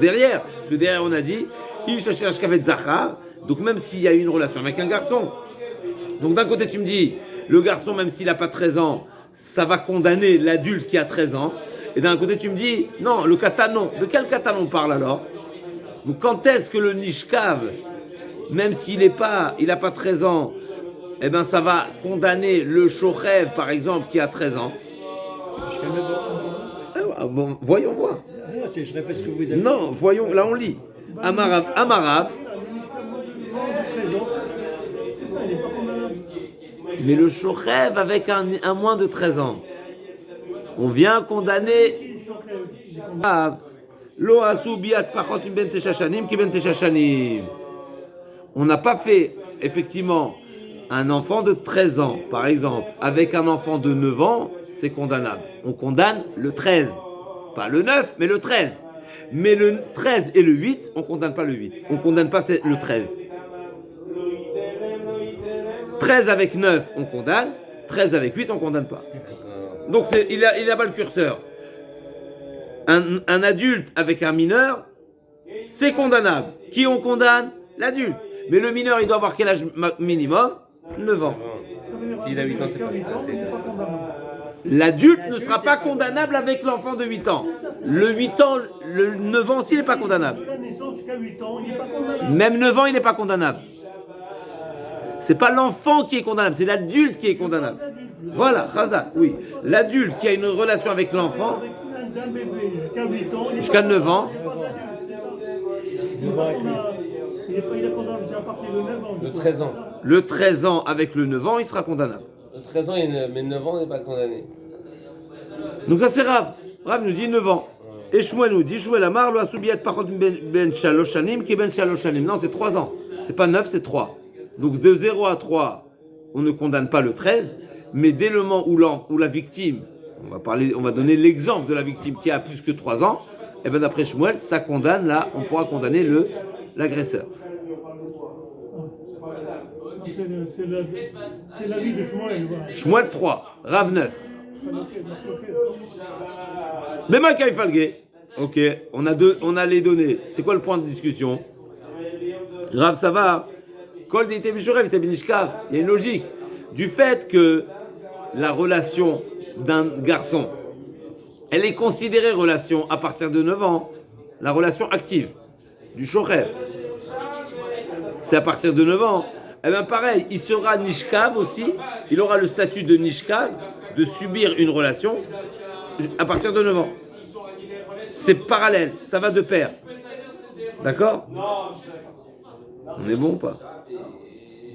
derrière. Parce que derrière, on a dit Ish Asher Ashkavet Zachar. Donc même s'il y a eu une relation avec un garçon. Donc d'un côté, tu me dis, le garçon, même s'il n'a pas 13 ans, ça va condamner l'adulte qui a 13 ans. Et d'un côté, tu me dis, non, le katan, non. De quel katan on parle alors? Donc quand est-ce que le nishkav, même s'il n'a pas 13 ans, eh ben ça va condamner le shochev, par exemple, qui a 13 ans? Jusqu'à 9 ans. Ah, bon, voyons voir. Non, je répète ce que vous avez dit. Non, voyons, là on lit. Amarav, C'est ça, il n'est pas condamnable. mais le shochev avec un moins de 13 ans. On vient condamner Qui choquait? Lo asu biat pachot ben teshachanim ki ben teshachanim. On n'a pas fait, effectivement, un enfant de 13 ans, par exemple, avec un enfant de 9 ans, c'est condamnable. On condamne le 13. Pas le 9, mais le 13. Mais le 13 et le 8, on ne condamne pas le 8. On ne condamne pas le 13. 13 avec 9, on condamne. 13 avec 8, on ne condamne pas. Donc il a pas le curseur. Un adulte avec un mineur, c'est condamnable. Qui on condamne? L'adulte. Mais le mineur, il doit avoir quel âge minimum? 9 ans. Ça veut dire S'il a 8 ans, c'est jusqu'à pas 8 ans, il n'est pas condamnable. L'adulte ne sera pas condamnable avec l'enfant de 8 ans. Le 8 ans, le 9 ans aussi, il n'est pas condamnable. De la naissance jusqu'à 8 ans, il n'est pas condamnable. Même 9 ans, il n'est pas condamnable. C'est pas l'enfant qui est condamnable, c'est l'adulte qui est condamnable. Voilà, Khazak, oui. L'adulte qui a une relation avec l'enfant, Avec d'un bébé jusqu'à 8 ans, il n'est jusqu'à pas 9 ans, condamnable, c'est ça. Il n'est pas condamnable. Il est condamnable, c'est à partir de 9 ans. De 13 ans. le 13 ans avec le 9 ans, il sera condamnable. De 13 ans, mais 9 ans, il n'est pas condamné. Donc ça c'est Rav. Rav nous dit 9 ans. Et Shmuel nous dit, Shmuel Amar, lo asubiyat pachot ben shalosh shanim ki ben shalosh shanim. Non, c'est 3 ans. C'est pas 9, c'est 3. Donc de 0 à 3, on ne condamne pas le 13, mais dès le moment où la victime, on va donner l'exemple de la victime qui a plus que 3 ans, et bien d'après Shmuel, ça condamne là, on pourra condamner l'agresseur. C'est la vie de Shmuel. Voilà. Shmuel 3, Rav 9. Bema Kaifalge. Ok, on a les données. C'est quoi le point de discussion? Rav, ça va. Kol d'Ite Bishorev, Ite Benishkav. Il y a une logique. Du fait que la relation d'un garçon, elle est considérée relation à partir de 9 ans, la relation active du Shorev. C'est à partir de 9 ans. Eh bien pareil, il sera Nishkav aussi, il aura le statut de Nishkav, de subir une relation à partir de 9 ans. C'est parallèle, ça va de pair. D'accord? On est bon ou pas?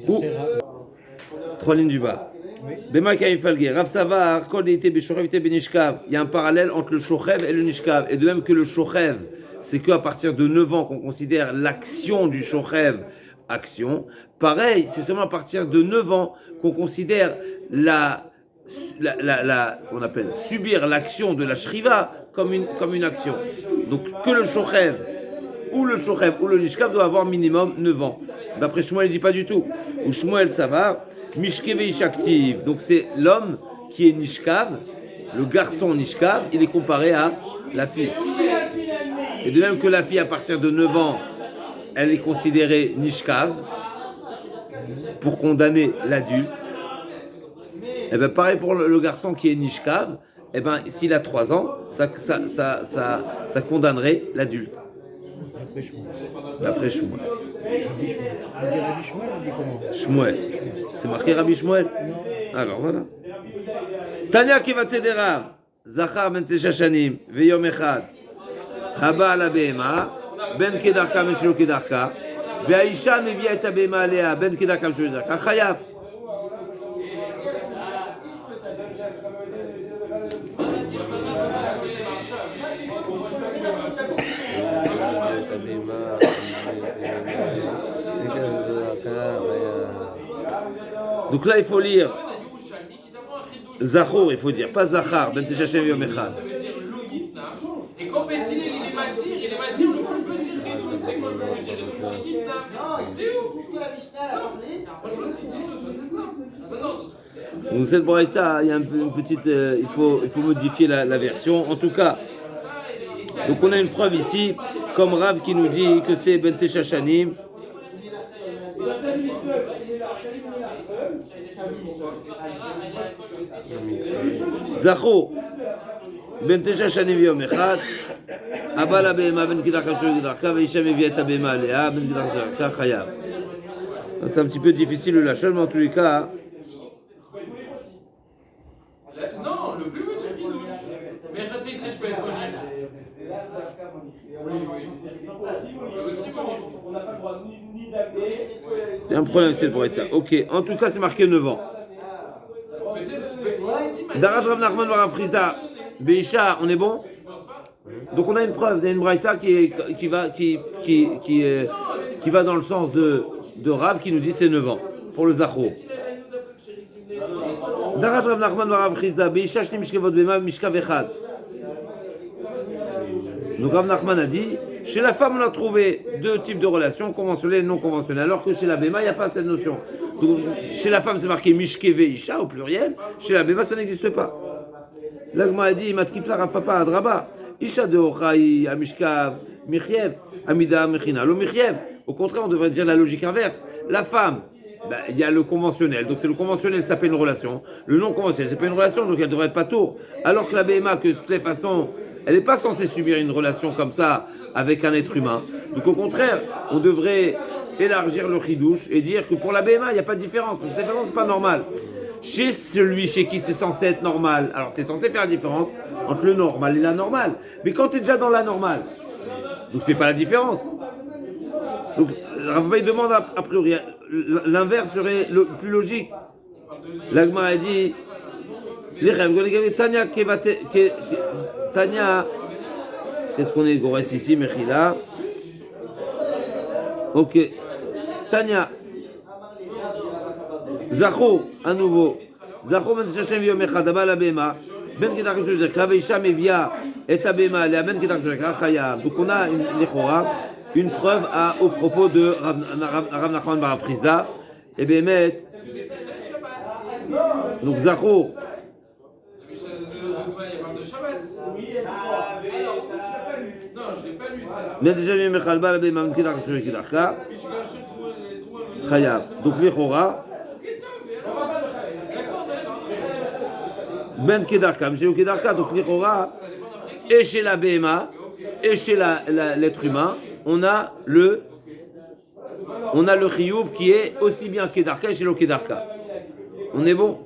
Ou 3 lignes du bas. Bema Kaifalge, Rav Savar, Kol d'Ite Bishorev, Ite Benishkav. Il y a un parallèle entre le Shochev et le Nishkav. Et de même que le Shochev, c'est qu'à partir de 9 ans qu'on considère l'action du Shochev action. Pareil, c'est seulement à partir de 9 ans qu'on considère on appelle subir l'action de la shriva comme une action. Donc que le shochev ou le nishkav doit avoir minimum 9 ans. D'après Shmuel, il dit pas du tout. Ou Shmuel, ça va. Mishkeve ishaktiv. Donc c'est l'homme qui est nishkav, le garçon nishkav, il est comparé à la fille. Et de même que la fille, à partir de 9 ans, elle est considérée nishkav pour condamner l'adulte. Et bien pareil pour le garçon qui est nishkav, et ben s'il a 3 ans, ça condamnerait l'adulte. D'après Shmuel. On dit Rabbi Shmuel, on dit comment? Shmuel. C'est marqué Rabbi Shmuel. Alors voilà. Tanya kivate de Rav, Zachar ben 9 shanim, veyom echad, haba ala behema, ben kedarka ben shelo kedarka, והאישה מביאה את הבהמה עליה, בין כדרכם שלו לדרכה, חייב. Donc là, il faut lire Zachor, il faut dire, pas Zachar, ben 9 shanim veyom echad. Et quand Bétil il est matir, le peut dire Redouche, c'est quoi le peut dire Redouche? C'est Yitna. C'est où? Tout ce que la Mishnah a parlé. Franchement, ce qu'il dit, c'est ça. Non. Donc cette braïta, il y a une petite, il faut modifier la version. En tout cas, donc on a une preuve ici, comme Rav qui nous dit que c'est Ben Tesha Shanim. Zacho. Ben 9 shanim v'yom echad, haba la behema ben kedarka shelo kedarka, ve'isha mevi'a et habehema alea, ben kedarka shelo kedarka, chayav. C'est un petit peu difficile le lachon, mais en tous les cas. Non, le plus petit Redouche. Mais raté, si je peux être bonnier. Oui. On n'a pas le droit ni d'appeler. C'est un problème cette braïta. Ok, en tout cas c'est marqué 9 ans. Darash Rav Nachman bar Rav Chisda, Beisha, on est bon? Donc on a une preuve, il y a une braïta qui va dans le sens de Rav qui nous dit c'est 9 ans pour le Zacho. Darash Rav Nachman bar Rav Chisda, Beisha shni mishkevot bema mishkav echad. Donc Rav Nachman a dit, chez la femme on a trouvé 2 types de relations, conventionnelles et non conventionnelles, alors que chez la Bema il n'y a pas cette notion. Donc chez la femme c'est marqué Mishkeve Isha au pluriel, chez la Bema ça n'existe pas. L'Agma a dit, Matkifla Rav Papa Adraba, Isha de Ochai, Amishkav, Michiev, Amida Mechina, lo Michiev. Au contraire on devrait dire la logique inverse. La femme, il y a le conventionnel, donc c'est le conventionnel, ça s'appelle une relation. Le non conventionnel, c'est pas une relation, donc elle devrait être pas tour. Alors que la BMA, que de toutes les façons, elle n'est pas censée subir une relation comme ça avec un être humain. Donc au contraire, on devrait élargir le chidouche et dire que pour la BMA, il n'y a pas de différence, parce que de toute façon, c'est pas normal. Chez celui chez qui c'est censé être normal, alors tu es censé faire la différence entre le normal et la normale. Mais quand tu es déjà dans la normale, donc je fais pas la différence. Donc Rav Papa demande a priori, l'inverse serait le plus logique. L'Agma a dit, Tanya, Tanya, qu'est-ce qu'on est, Gorès ici, Mechila? Ok. Tanya. Zacho, à nouveau. Zacho ben Shashem v'yom echad, haba la bema, ben kedarka shelo kedarka, ve'isha mevia et habema alea, ben kedarka shelo kedarka, chayav. Donc on a une preuve au propos de Rav Nachman bar Rav Chisda. Et bien, donc Zacho. Non, je l'ai pas lu ça. Ben Tesha v'yom echad, haba la bema, ben kedarka shelo kedarka, chayav. Donc l'echora. Ben Kedarka, Mishelo Kedarka, donc l'Ichora, et chez la BMA, et chez l'être humain, on a le Chiyuv qui est aussi bien Kedarka et chez le Kedarka. On est bon?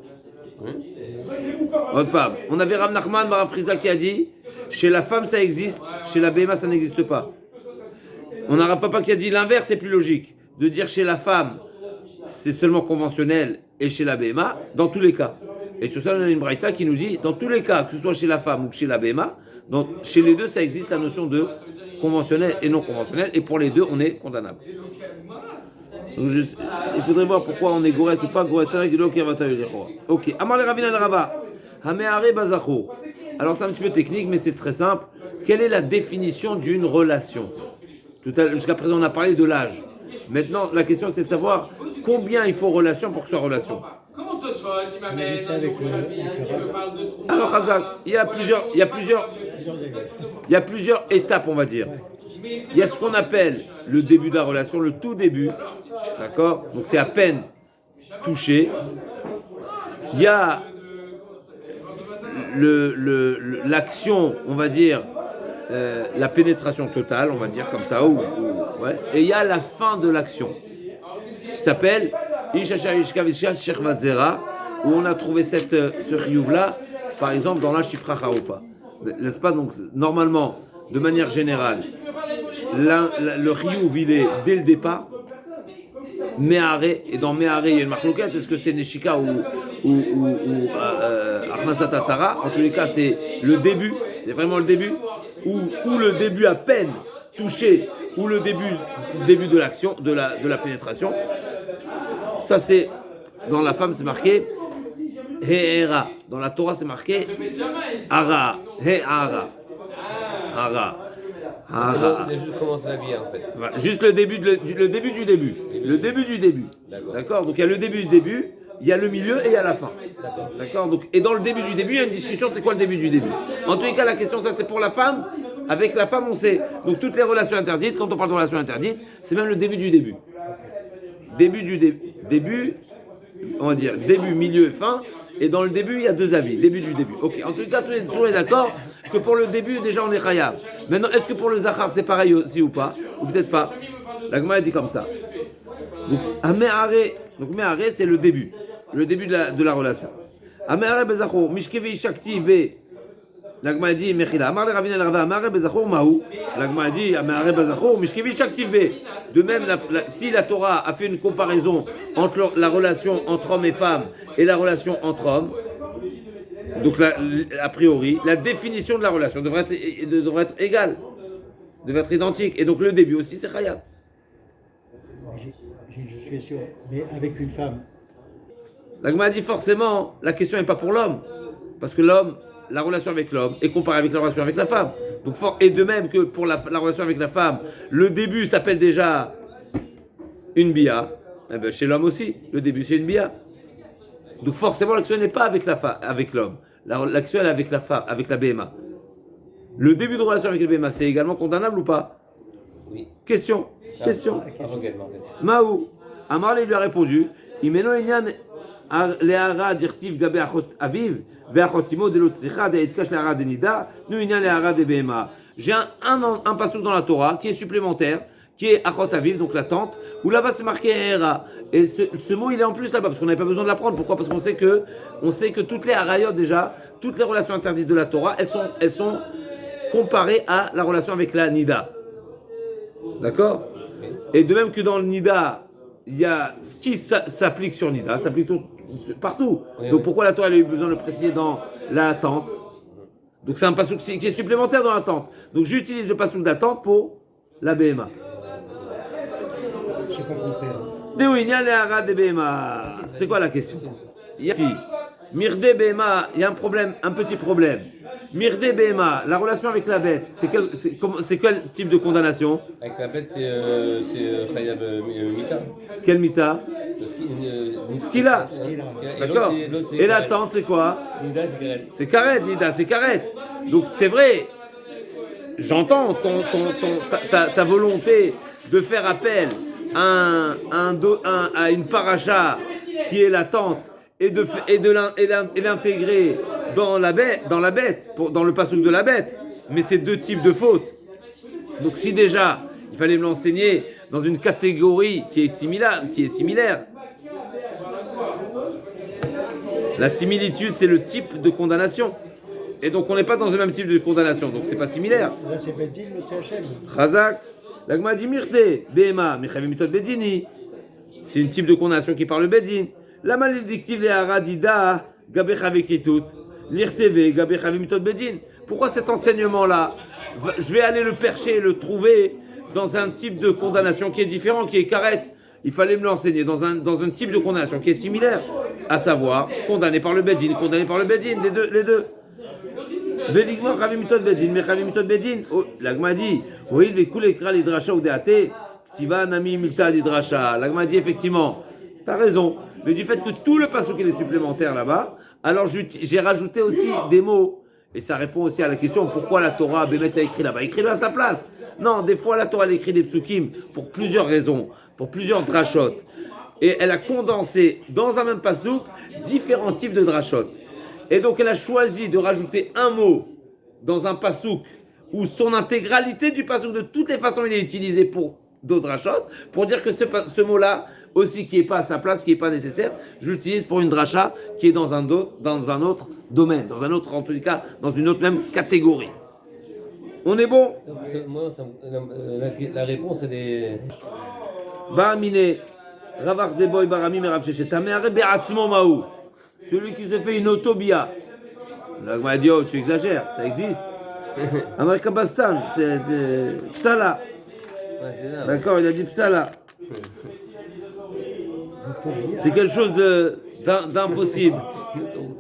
On avait Rav Nachman bar Rav Chisda qui a dit, chez la femme ça existe, chez la BMA ça n'existe pas. On a Rav Papa qui a dit l'inverse c'est plus logique, de dire chez la femme c'est seulement conventionnel et chez la BMA, dans tous les cas. Et sur ça, on a une braïta qui nous dit, dans tous les cas, que ce soit chez la femme ou chez la BMA, chez les deux, ça existe la notion de conventionnel et non conventionnel, et pour les deux, on est condamnable. Donc, il faudrait voir pourquoi on est Gores ou pas Gores. Ok. Amar le Ravina le Rava. Hameare Bazacho. Alors c'est un petit peu technique, mais c'est très simple. Quelle est la définition d'une relation? Jusqu'à présent, on a parlé de l'âge. Maintenant, la question c'est de savoir combien il faut relation pour que ce soit relation. Comment Tosfot il m'amène un nouveau chapitre qui me parle de trouver. Alors, Khazak, il y a plusieurs étapes, on va dire. Il y a ce qu'on appelle le début de la relation, le tout début, d'accord? Donc c'est à peine touché. Il y a l'action, on va dire, la pénétration totale, on va dire comme ça, ouais. Et il y a la fin de l'action, qui s'appelle Isha Ishka Vishka Shechvat Zera, où on a trouvé ce riyuv-là, par exemple, dans la Shifra Chaoufa. N'est-ce pas? Donc, normalement, de manière générale, le riyuv, il est dès le départ, Meharé, et dans Meharé, il y a une marloquette, est-ce que c'est Neshika ou Achnasat Atara? En tous les cas, c'est le début, c'est vraiment le début, ou le début à peine touché, ou le début de l'action, de la pénétration. Ça, c'est, dans la femme, c'est marqué He'era. Dans la Torah, c'est marqué Ara. He'ara. Ara. Ara. C'est juste comment s'habiller en fait. Voilà, juste le début du début. Le début du début. D'accord? Donc il y a le début du début, il y a le milieu et il y a la fin. D'accord? Donc, et dans le début du début, il y a une discussion, c'est quoi le début du début? En tous les cas, la question, ça c'est pour la femme. Avec la femme, on sait. Donc toutes les relations interdites, quand on parle de relations interdites, c'est même le début du début. Début, on va dire début, milieu et fin. Et dans le début, il y a deux avis. Début du début. Ok. En tout cas, tout le monde est d'accord que pour le début, déjà, on est khayab. Maintenant, est-ce que pour le zachar, c'est pareil aussi ou pas? Ou peut-être pas? La Gemara dit comme ça. Donc, me'are, c'est le début de la relation. Me'are bezacho, mishkevi shakti be. La Gemara dit mechila. Amar le Ravina le Rava, me'are bezacho mahu. La Gemara dit me'are bezacho, mishkevi shakti be. De même, si la Torah a fait une comparaison entre la relation entre hommes et femmes et la relation entre hommes, donc a priori, la définition de la relation devrait être égale, devrait être identique. Et donc le début aussi, c'est khayab. Je suis sûr, mais avec une femme. La Gemara dit forcément, la question n'est pas pour l'homme, parce que l'homme, la relation avec l'homme est comparée avec la relation avec la femme. Donc, et de même que pour la relation avec la femme, le début s'appelle déjà une bia, eh bien, chez l'homme aussi, le début c'est une bia. Donc forcément, l'action n'est pas avec l'homme. L'action elle est avec la femme, avec la BMA. Le début de relation avec la BMA, c'est également condamnable ou pas? Oui. Question. Maou. Amarle lui a répondu. Imeno enyan le'ara dirtiv gabe achot aviv ve'achotimo de l'otsicha de'etkash le'ara de nida nu enyan le'ara de BMA. J'ai un passouk dans la Torah qui est supplémentaire, qui est achot aviv, donc la tante, où là-bas c'est marqué era. Et ce mot il est en plus là-bas parce qu'on n'avait pas besoin de l'apprendre. Pourquoi? Parce qu'on sait que toutes les harayot déjà, toutes les relations interdites de la Torah, elles sont comparées à la relation avec la nida. D'accord? Et de même que dans le nida, il y a ce qui s'applique sur nida, s'applique partout. Donc pourquoi la Torah a eu besoin de le préciser dans la tente? Donc c'est un passouk qui est supplémentaire dans la tente. Donc j'utilise le passouk de la tente pour la BMA. Je n'ai pas compris. C'est quoi la question? Ici, Mirde Bema, il y a un problème, un petit problème. Mirde Bema, la relation avec la bête, c'est quel type de condamnation? Avec la bête, c'est Khayab Mita. Quel mita? Skila. D'accord. Et la tente, c'est quoi? Nida, c'est Karet. C'est karet, Nida, c'est karet. Donc c'est vrai, j'entends ta volonté de faire appel à une paracha qui est la tente et l'intégrer dans la bête, dans le passouk de la bête. Mais c'est deux types de fautes. Donc si déjà il fallait me l'enseigner dans une catégorie qui est similaire. La similitude, c'est le type de condamnation. Et donc on n'est pas dans le même type de condamnation, donc c'est pas similaire. Là c'est Bedin, l'autre c'est Hachem. Chazak, l'agma dit mirte, bema, mechavim mitot bedini. C'est une type de condamnation qui parle bedin. La malédictive les haradida, gabechavekritut, l'irteve, gabechavim mitot bedin. Pourquoi cet enseignement-là? Je vais aller le percher, le trouver dans un type de condamnation qui est différent, qui est karet. il fallait me l'enseigner dans un type de condamnation qui est similaire, à savoir condamné par le Bedin, les deux. Véligman Chavim Mitot Bedin, mais Chavim Mitot Bedin, l'Agma dit, oui, les coups les kral hidracha ou déaté, Ksiva Nami Milta hidracha. L'Agma dit effectivement, t'as raison, mais du fait que tout le passouk est supplémentaire là-bas, alors j'ai rajouté aussi des mots. Et ça répond aussi à la question pourquoi la Torah Bémet l'a écrit là-bas. Écris-le à sa place. Non, des fois la Torah elle écrit des psukim pour plusieurs raisons, pour plusieurs drachot. Et elle a condensé dans un même pasouk différents types de drachot. Et donc elle a choisi de rajouter un mot dans un pasouk où son intégralité du pasouk de toutes les façons il est utilisé pour d'autres drachot, pour dire que ce mot-là aussi qui n'est pas à sa place, qui n'est pas nécessaire, je l'utilise pour une dracha qui est dans un autre domaine, dans un autre, en tout cas, dans une autre même catégorie. On est bon? Moi, la réponse, elle est... Ba'amine, Ravach Deboy Barami Merav Shechet, Tameare Be'atzmo Maou, celui qui se fait une autobia. Là, m'a dit, oh, tu exagères, ça existe. Amerika Bastan, c'est Psala. D'accord, il a dit Psala. C'est quelque chose d'impossible.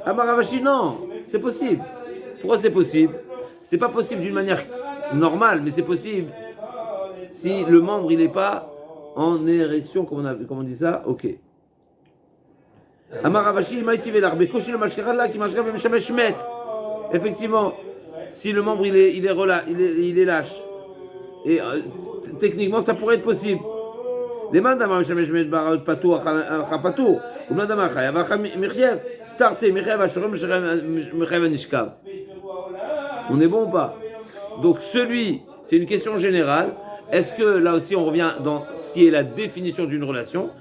Amaravashi, non, c'est possible. Pourquoi c'est possible? C'est pas possible d'une manière normale, mais c'est possible si le membre il n'est pas en érection, comme on dit ça. Ok. Amaravashi, maïtive l'arbe, koshi le mashkara qui mashkara b'meshamesh met. Effectivement, si le membre il est lâche, et techniquement ça pourrait être possible. למאן דבר משמש בעריות פתוח על פתור, ומאן דבר חייב מחייב, תרתי מחייב השורם מחייב הנשכב. On est bon ou pas? Donc celui, c'est une question générale. Est-ce que là aussi on revient dans ce qui est la définition d'une relation?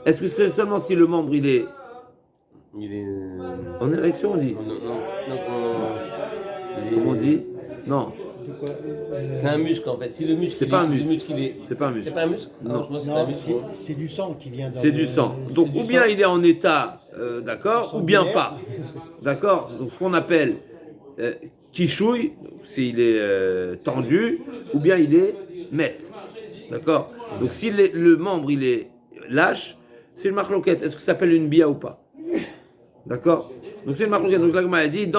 Est-ce que c'est seulement si le membre il est en érection on dit? Comment on dit? Non. C'est un muscle en fait. Si le muscle, c'est pas un muscle. C'est pas un muscle. C'est pas un muscle. Non, c'est du sang qui vient. C'est du sang. Donc ou bien il est en état, d'accord, ou bien pas, d'accord. Donc ce qu'on appelle kishouille, s'il est tendu, ou bien il est met, d'accord. Donc si le membre il est lâche, c'est une marloquette. Est-ce que ça s'appelle une bia ou pas? D'accord. Donc c'est une marloquette. Donc l'agma a dit,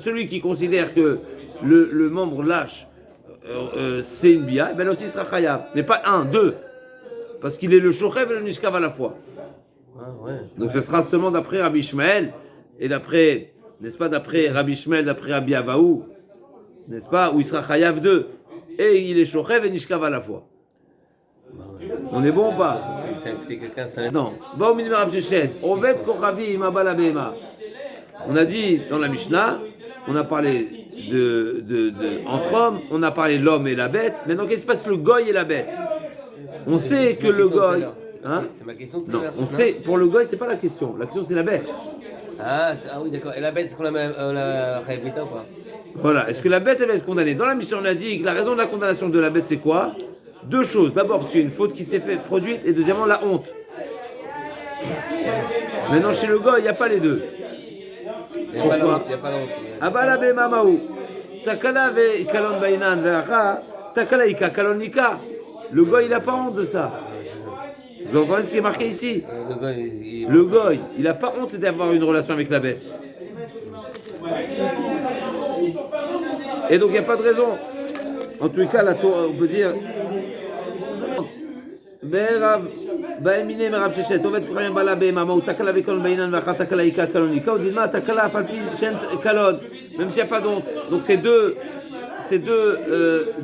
celui qui considère que le membre lâche, c'est une bia, ben là aussi il sera chayav. Mais pas un, deux. Parce qu'il est le shochev et le nishkav à la fois. Ah, ouais. Donc ce sera seulement d'après Rabbi Ishmael, et d'après, n'est-ce pas, d'après Rabbi Ishmael, d'après Rabbi Abaou, n'est-ce pas, où il sera chayav deux. Et il est shochev et nishkav à la fois. On est bon ou pas? C'est quelqu'un, c'est non. Ba umin Rav Shechet, Oved kochavi im abal abema. On a dit dans la Mishnah, on a parlé entre hommes, on a parlé de l'homme et la bête. Maintenant, qu'est-ce qui se passe le goy et la bête? On sait que le goy. Hein? C'est ma question tout à Non, l'heure. on sait, pour le goy, c'est pas la question. La question, c'est la bête. Ah oui, d'accord. Et la bête, est-ce qu'on la Chayav ou pas? Voilà. Est-ce que la bête, elle va être condamnée? Dans la mission, on a dit que la raison de la condamnation de la bête, c'est quoi? Deux choses. D'abord, parce qu'il y a une faute qui s'est produite, et deuxièmement, la honte. Maintenant, chez le goy, il n'y a pas les deux. Il n'y a pas la honte. Abala bemamaou. Takala ve kalon bainan ve'acha. Takala ika kalon nika. Le goy, il n'a pas honte de ça. Vous entendez ce qui est marqué ici? Le goy, il n'a pas honte d'avoir une relation avec la bête. Et donc, il n'y a pas de raison. En tous les cas, on peut dire... באמיני מרב ששת, עובד כוחיים בלה בהמה, הוא תקלה וקלון בעינן ואחר תקלה איקה קלוניקה, הוא דילמה תקלה אף על פי שאין קלון, même s'il n'y a pas d'honte. Donc ces deux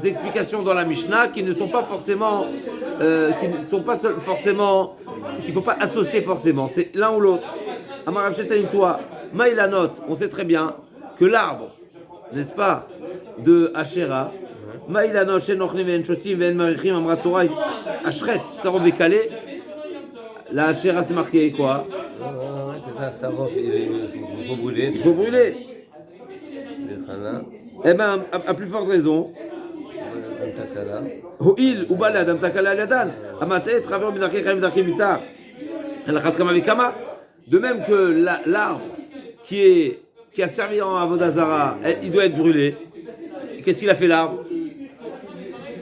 explications dans la Mishnah qui ne sont pas forcément, qu'il ne faut pas associer forcément, c'est l'un ou l'autre. Amar Rav Sheta toi, Maïlanot, on sait très bien que l'arbre, n'est-ce pas, de Asherah, Maïlanot, Shenochnim ven Shotim ven Marichim, Amra Torah, Ashret, Sarov Bekalé, la Asherah c'est marqué quoi? C'est ça, Sarov, il faut brûler. Il faut brûler. Eh bien, à plus forte raison, Ho'il ou balad am takala yadan, amatet traver b'darkei chaim b'darkei mitar, elachat kama v'kama. De même que l'arbre qui a servi en avodazara, il doit être brûlé. Qu'est-ce qu'il a fait l'arbre?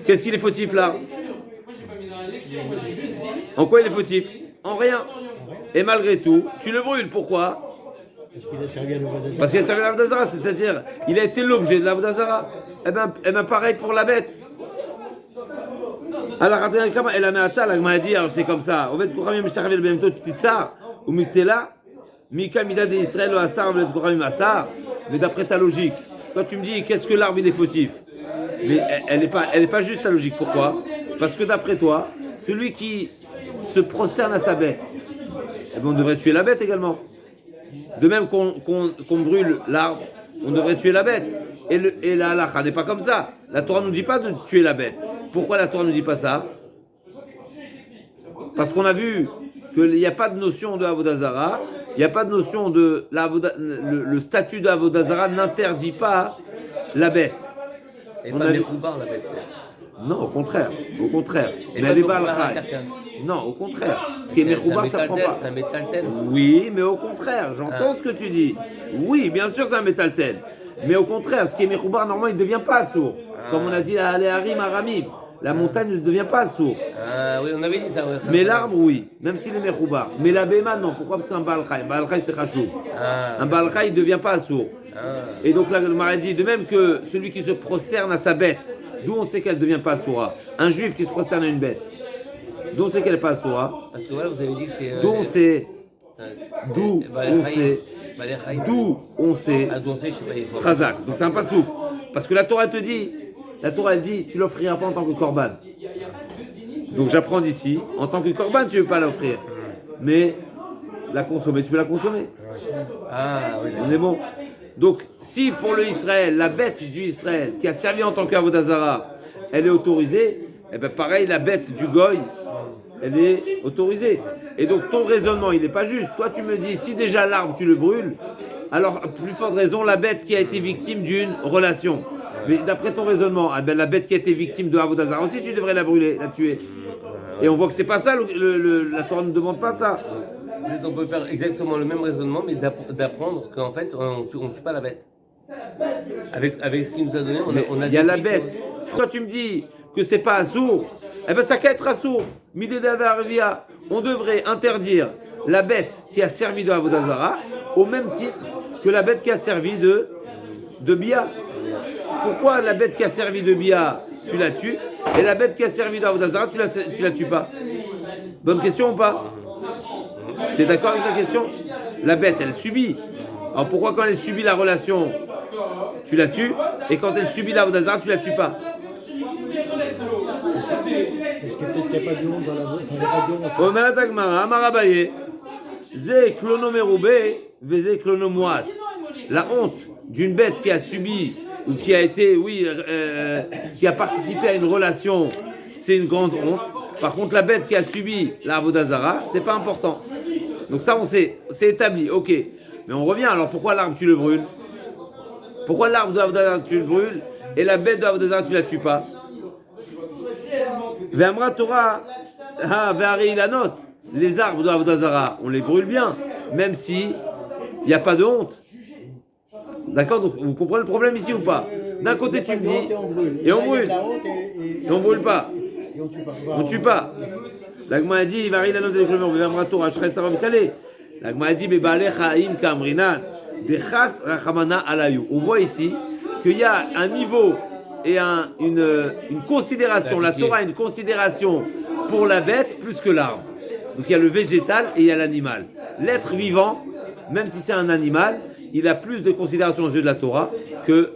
Qu'est-ce qu'il est fautif l'arbre? Moi j'ai pas mis dans la lecture, moi j'ai juste dit En quoi il est fautif? En rien. Et malgré tout, tu le brûles. Pourquoi? Parce qu'il a servi à l'Ovodazara. Parce qu'il a servi à l'Avodazara, c'est-à-dire, il a été l'objet de l'Avodazara. Eh ben, pareil pour la bête. Alors, elle a mis à ta, la Gemara dit, alors c'est comme ça. Au fait, Kouramim, Mishtachavel, Bemto, Titsa, ou Miktela, Mika, Mida de Israël, ou Assar, ou Kouramim, Assar. Mais d'après ta logique, toi tu me dis, qu'est-ce que l'arbre il est fautif? Mais elle n'est pas juste ta logique. Pourquoi? Parce que d'après toi, celui qui se prosterne à sa bête, eh ben, on devrait tuer la bête également. De même qu'on brûle l'arbre, on devrait tuer la bête. Et la halakha n'est pas comme ça. La Torah ne nous dit pas de tuer la bête. Pourquoi la Torah ne nous dit pas ça? Parce qu'on a vu qu'il n'y a pas de notion de Avodazara, il n'y a pas de notion de... Le statut de Avodazara n'interdit pas la bête. Et On pas a les vu- roubards, la bête. peut-être. Non, au contraire. Et Mais pas les de roubards à balchaï. quelqu'un. Non, au contraire. Ce qui est Mechoubar, ça prend pas. C'est un métalten. Oui, mais au contraire, j'entends ce que tu dis. Oui, bien sûr, c'est un métalten. Mais au contraire, ce qui est Mechoubar, normalement, il ne devient pas sourd. Comme on a dit à Aléharim, à Ramim. La montagne ne devient pas sourd. Ah oui, on avait dit ça. Ouais. Mais l'arbre, oui, même s'il est Mechoubar. Mais la Béma, non. Pourquoi? Parce que c'est un Balchaï. Un Balchaï, c'est Khashou. Un Balchaï, il ne devient pas sourd. Et donc, la Gemara dit, de même que celui qui se prosterne à sa bête, d'où on sait qu'elle ne devient pas sourd. Un juif qui se prosterne à une bête, d'où on sait qu'elle n'est pas sourd. Parce que voilà, vous avez dit que c'est. D'où on sait. D'où Bah, on sait. D'où on sait. Ah, d'où on sait, je sais pas, il faut. Khazak. Donc c'est un pasouk. Parce que la Torah te dit, elle dit, tu l'offriras pas en tant que korban. Donc j'apprends d'ici, en tant que korban, tu ne veux pas l'offrir. Mais la consommer, tu peux la consommer. Ah oui, On est bon. Donc si pour le Israël, la bête du Israël, qui a servi en tant qu'avodazara, elle est autorisée, et bien pareil, la bête du Goy, elle est autorisée. Et donc ton raisonnement, il n'est pas juste. Toi, tu me dis, si déjà l'arbre, tu le brûles, alors à plus forte raison, la bête qui a été victime d'une relation. Mais d'après ton raisonnement, eh ben, la bête qui a été victime de Avodazara aussi, tu devrais la brûler, la tuer. Et on voit que c'est pas ça, la Torah ne demande pas ça. On peut faire exactement le même raisonnement, mais d'apprendre qu'en fait, on ne tue pas la bête. Avec ce qu'il nous a donné, on a Il y a la déduit bête. Toi, tu me dis que c'est pas assourd, eh ben ça qu'à être assourd. Midédavarvia, on devrait interdire la bête qui a servi de Avodazara au même titre que la bête qui a servi de Bia. Pourquoi la bête qui a servi de Bia, tu la tues, et la bête qui a servi de Avodazara, tu la tues pas? Bonne question ou pas? Tu es d'accord avec la question? La bête, elle subit. Alors pourquoi quand elle subit la relation, tu la tues, et quand elle subit l'Avodazara, tu la tues pas? Parce que peut-être qu'il n'y a pas de honte dans la voie. Il n'y a pas de honte. Omer Tagmara, Amar Abaye, Ze klono meroubé, veze klono moat. La honte d'une bête qui a subi ou qui a été, qui a participé à une relation, c'est une grande honte. Par contre, la bête qui a subi la Avodazara, c'est pas important. Donc ça, on sait, c'est établi, ok. Mais on revient, alors pourquoi l'arbre tu le brûles? Pourquoi l'arbre de Avodazara tu le brûles et la bête de Avodazara tu la tues pas? Ve'amra Torah, ve'arei la note. Les arbres de Avodazara, on les brûle bien, même si il n'y a pas de honte. D'accord? Donc vous comprenez le problème ici ou pas? D'un côté tu me dis, et on brûle, et on brûle pas. Et on tue pas. On tue pas. L'agma a dit, ve'arei la note de Clément, ve'amra Torah, shrei sarav kalé. L'agma a dit, be'balecha haim kamrinan, dechas rachamana alayou. On voit ici qu'il y a un niveau et une considération, la Torah a une considération pour la bête plus que l'arbre. Donc il y a le végétal et il y a l'animal. L'être vivant, même si c'est un animal, il a plus de considération aux yeux de la Torah que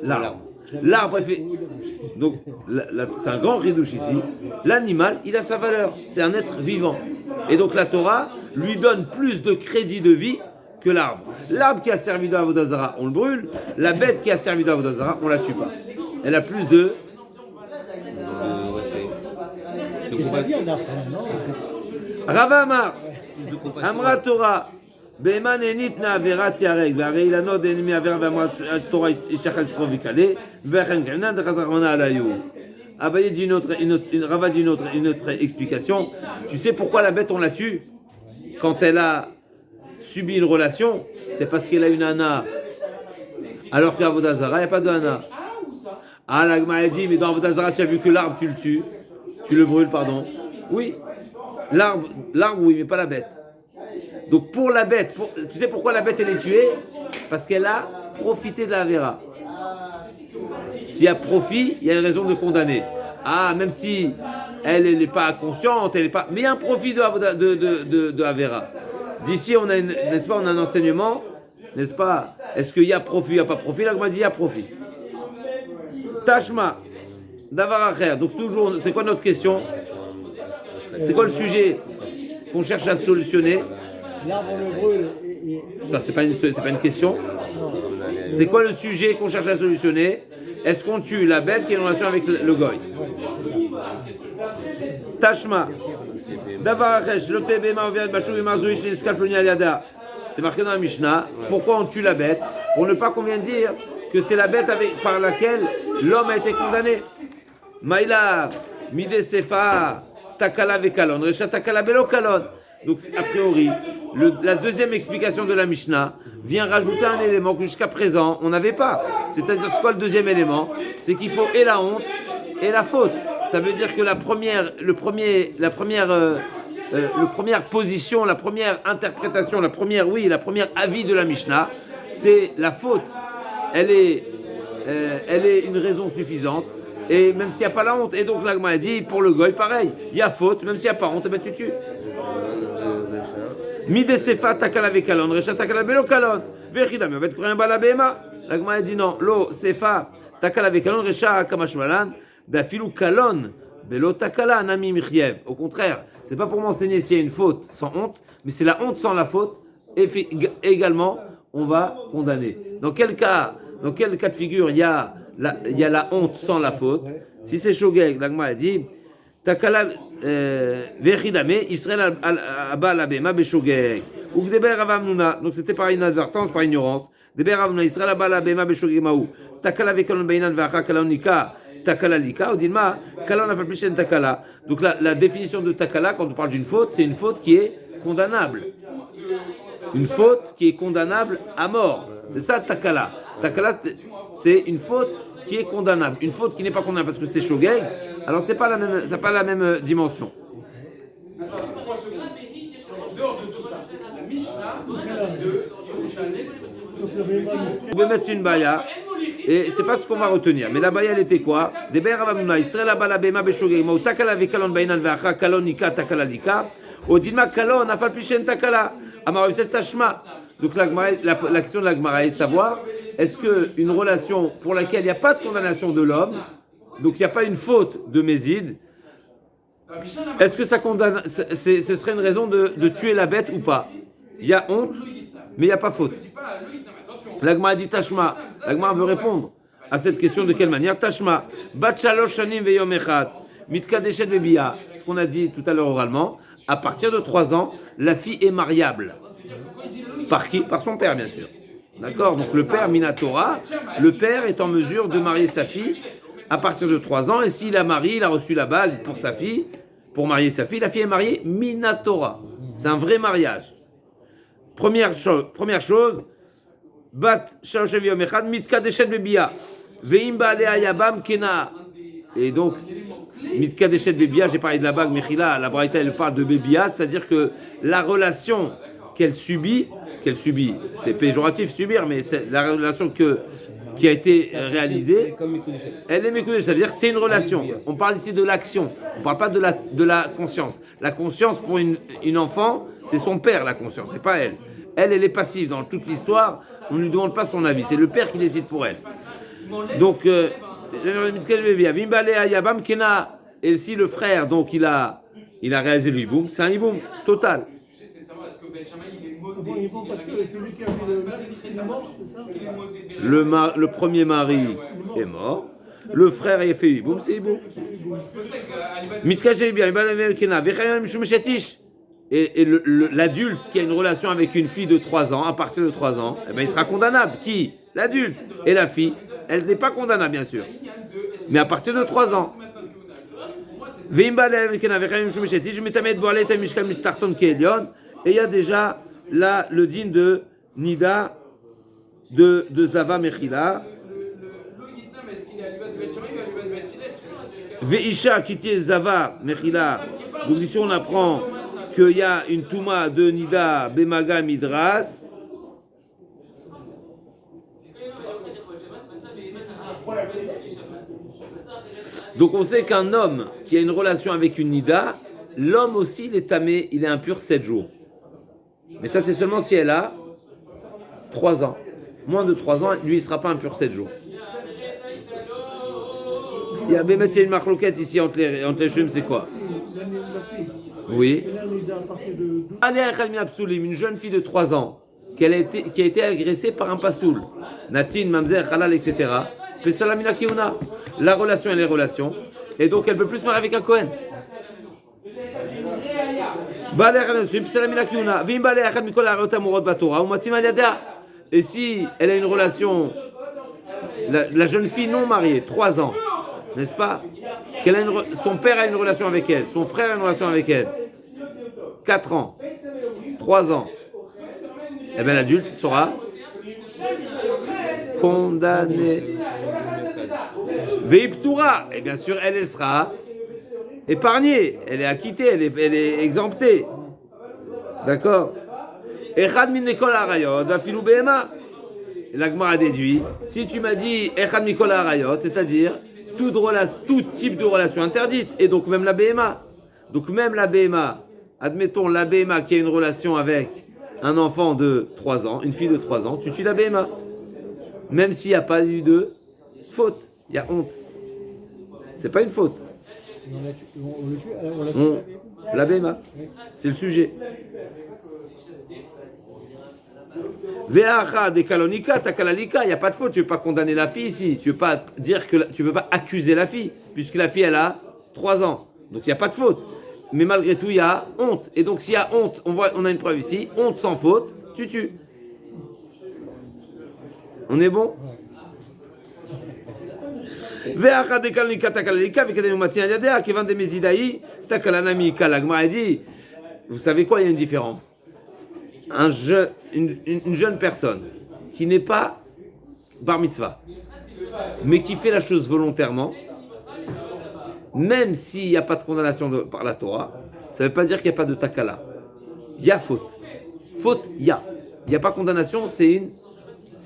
l'arbre. L'arbre est fait... Donc c'est un grand ridouche ici. L'animal, il a sa valeur. C'est un être vivant. Et donc la Torah lui donne plus de crédit de vie que l'arbre. L'arbre qui a servi de Avodazara, on le brûle. La bête qui a servi de Avodazara, on la tue pas. Elle a plus de... Et ça vient d'arbre, non? Rava Amar, Amra Torah, Be'eman enitna averat yareg, ve'arei lanod enimi avera ve'amra Torah ishachal sro vikale, ve'achen g'anan dechazarmana alayou. Abaye dit Rava dit une autre explication. Tu sais pourquoi la bête on la tue? Quand elle a subi une relation, c'est parce qu'elle a une ana. Alors qu'à Avodazara, il n'y a pas de ana. Ah, la Gemara dit, mais dans Avodazara, tu as vu que l'arbre, tu le tues. Tu le brûles, pardon. Oui, L'arbre, oui, mais pas la bête. Donc pour la bête, tu sais pourquoi la bête elle est tuée? Parce qu'elle a profité de la Avera. S'il y a profit, il y a une raison de condamner. Ah, même si elle n'est pas consciente, elle est pas, mais il y a un profit de Avera. D'ici, on a n'est-ce pas, on a un enseignement, n'est-ce pas? Est-ce qu'il y a profit, il n'y a pas profit? Là, on m'a dit il y a profit. Tashma, Davar Acher. Donc toujours, c'est quoi notre question? C'est quoi le sujet qu'on cherche à solutionner? L'arbre le brûle. Ça, c'est pas une question. C'est quoi le sujet qu'on cherche à solutionner? Est-ce qu'on tue la bête qui est en relation avec le goy? Tashma. Davar Achesh, le Tebema vient de Bachou et Mazoui chez Skalploni Aliada. C'est marqué dans la Mishnah. Pourquoi on tue la bête? Pour ne pas qu'on vienne dire que c'est la bête par laquelle l'homme a été condamné. Maïla, Mide Sefa, Takala Vekalon, Recha Takala Belo Kalon. Donc, a priori, la deuxième explication de la Mishnah vient rajouter un élément que jusqu'à présent, on n'avait pas. C'est-à-dire, c'est quoi le deuxième élément? C'est qu'il faut et la honte et la faute. Ça veut dire que la première position, la première interprétation, la première avis de la Mishnah, c'est la faute. Elle est une raison suffisante. Et même s'il n'y a pas la honte. Et donc, l'Agma a dit, pour le goy, pareil. Il y a faute, même s'il n'y a pas honte, ben tu tues. Mide sefa takala vekalon, recha takala belo kalon. Vechidam, on va te courir un bal à Béma. L'Agma a dit non. Lo sefa takala vekalon, recha kamashmalan. D'afilou kalon, belo takala, nami michiev. Au contraire, c'est pas pour m'enseigner s'il y a une faute sans honte, mais c'est la honte sans la faute. Et également, on va condamner. Dans quel cas de figure il y a la honte sans la faute? Si c'est shogeg, l'Agma a dit takala vechidame Israël abal abema beshogeg. Ou gdeber avamnuna. Donc c'était par inadvertance, par ignorance. Deber avamnuna Israël abal abema beshogeg maou. Takala vekalon beinan veacha kalonika. Takala lika. Odilma kalon afal plishen takala. Donc la définition de takala quand on parle d'une faute, c'est une faute qui est condamnable. Une faute qui est condamnable à mort. C'est ça takala. Takala c'est une faute qui est condamnable. Une faute qui n'est pas condamnable parce que c'est shogeg, alors ça n'a pas la même dimension. En dehors de tout ça, la Mishnah de Yerushalmi, Vous pouvez mettre une baya, et c'est pas ce qu'on va retenir. Mais la baya, elle était quoi? Deber avamuna Israël abala bema beshogeg ma takala vekalon bainan veacha kalon nika takala lika odilma kalon afal pishen takala amar yosef tashma. Donc la question de la Gemara est de savoir, est-ce qu'une relation pour laquelle il n'y a pas de condamnation de l'homme, donc il n'y a pas une faute de Mézid, est-ce que ça condamne, ce serait une raison de tuer la bête ou pas? Il y a honte, mais il n'y a pas faute. La Gemara dit Tashma. La Gemara veut répondre à cette question de quelle manière? Tashma. Bat shalosh shanim veyom echad. Mitkadeshet bebiya. Ce qu'on a dit tout à l'heure oralement, à partir de 3 ans, la fille est mariable. Par qui? Par son père, bien sûr. D'accord? Donc le père, Minatora, le père est en mesure de marier sa fille à partir de 3 ans. Et s'il a marié, il a reçu la bague pour sa fille, pour marier sa fille. La fille est mariée Minatora. C'est un vrai mariage. Première chose, Bat Shalosh Yom Echad Mitkadeshet Bebiya. Veim Baalea Yabam Kena. Et donc, Mitkadeshet Bebiya, j'ai parlé de la bague Mechila, la Braïta, elle parle de Bebiya, c'est-à-dire que la relation qu'elle subit, c'est péjoratif subir, mais c'est la relation qui a été réalisée, elle est mécoudée, c'est-à-dire que c'est une relation. On parle ici de l'action, on ne parle pas de la conscience. La conscience pour une enfant, c'est son père la conscience, c'est pas elle. Elle est passive dans toute l'histoire, on ne lui demande pas son avis, c'est le père qui décide pour elle. Donc, et si le frère, donc il a réalisé le hiboum, c'est un hiboum total. Parce que c'est lui qui a fait le mari, il est mort, c'est ça? Le premier mari est mort. Le frère a fait hiboum, c'est hiboum. Et l'adulte qui a une relation avec une fille de 3 ans, à partir de 3 ans, eh ben il sera condamnable. Qui? L'adulte. Et la fille, elle n'est pas condamnable, bien sûr. Mais à partir de 3 ans. Et il y a déjà là le din de Nida de Zava Mechila. Veisha Kiti Zava Mechila. Donc ici on apprend qu'il y a une Touma de Nida, Bemaga, Midras. Donc on sait qu'un homme qui a une relation avec une Nida, l'homme aussi il est tamé, il est impur 7 jours. Mais ça c'est seulement si elle a 3 ans. Moins de 3 ans, lui il ne sera pas impur 7 jours. Il y a une marloquette ici entre les chums, c'est quoi? Oui. Une jeune fille de 3 ans qui a été agressée par un pasoul, Natin, Mamzer, Halal, etc. La relation et les relations. Et donc elle ne peut plus se marier avec un Kohen. Et si elle a une relation, la jeune fille non mariée, 3 ans, n'est-ce pas? Son père a une relation avec elle, son frère a une relation avec elle, 4 ans, 3 ans, eh bien l'adulte sera condamné. Veiptura, et bien sûr elle sera épargnée, elle est acquittée, elle est exemptée. D'accord? Echad min mikol harayot, vafilu behema. La Gemara déduit, si tu m'as dit Echad mikol harayot, c'est-à-dire tout type de relation interdite, et donc même la BMA. Donc même la BMA, admettons la BMA qui a une relation avec un enfant de 3 ans, une fille de 3 ans, tu tues la BMA. Même s'il n'y a pas eu de faute, il y a honte. C'est pas une faute. On le tue, La BMA, c'est le sujet. Ve'acha de kalonika, takalalika, il n'y a pas de faute, tu ne veux pas condamner la fille ici, tu ne veux pas dire que tu ne veux pas accuser la fille, puisque la fille elle a 3 ans, donc il n'y a pas de faute. Mais malgré tout, il y a honte. Et donc s'il y a honte, on a une preuve ici, honte sans faute, tu tues. On est bon? Ve'acha de kalonika, takalalika, ve'kadenu matin yadea, kevan de mezidaï, takalanami, kalagma, dit, vous savez quoi, il y a une différence. Une jeune personne qui n'est pas bar mitzvah, mais qui fait la chose volontairement, même s'il n'y a pas de condamnation par la Torah, ça ne veut pas dire qu'il n'y a pas de takala. Il y a faute. Faute, il y a. Il n'y a pas condamnation, c'est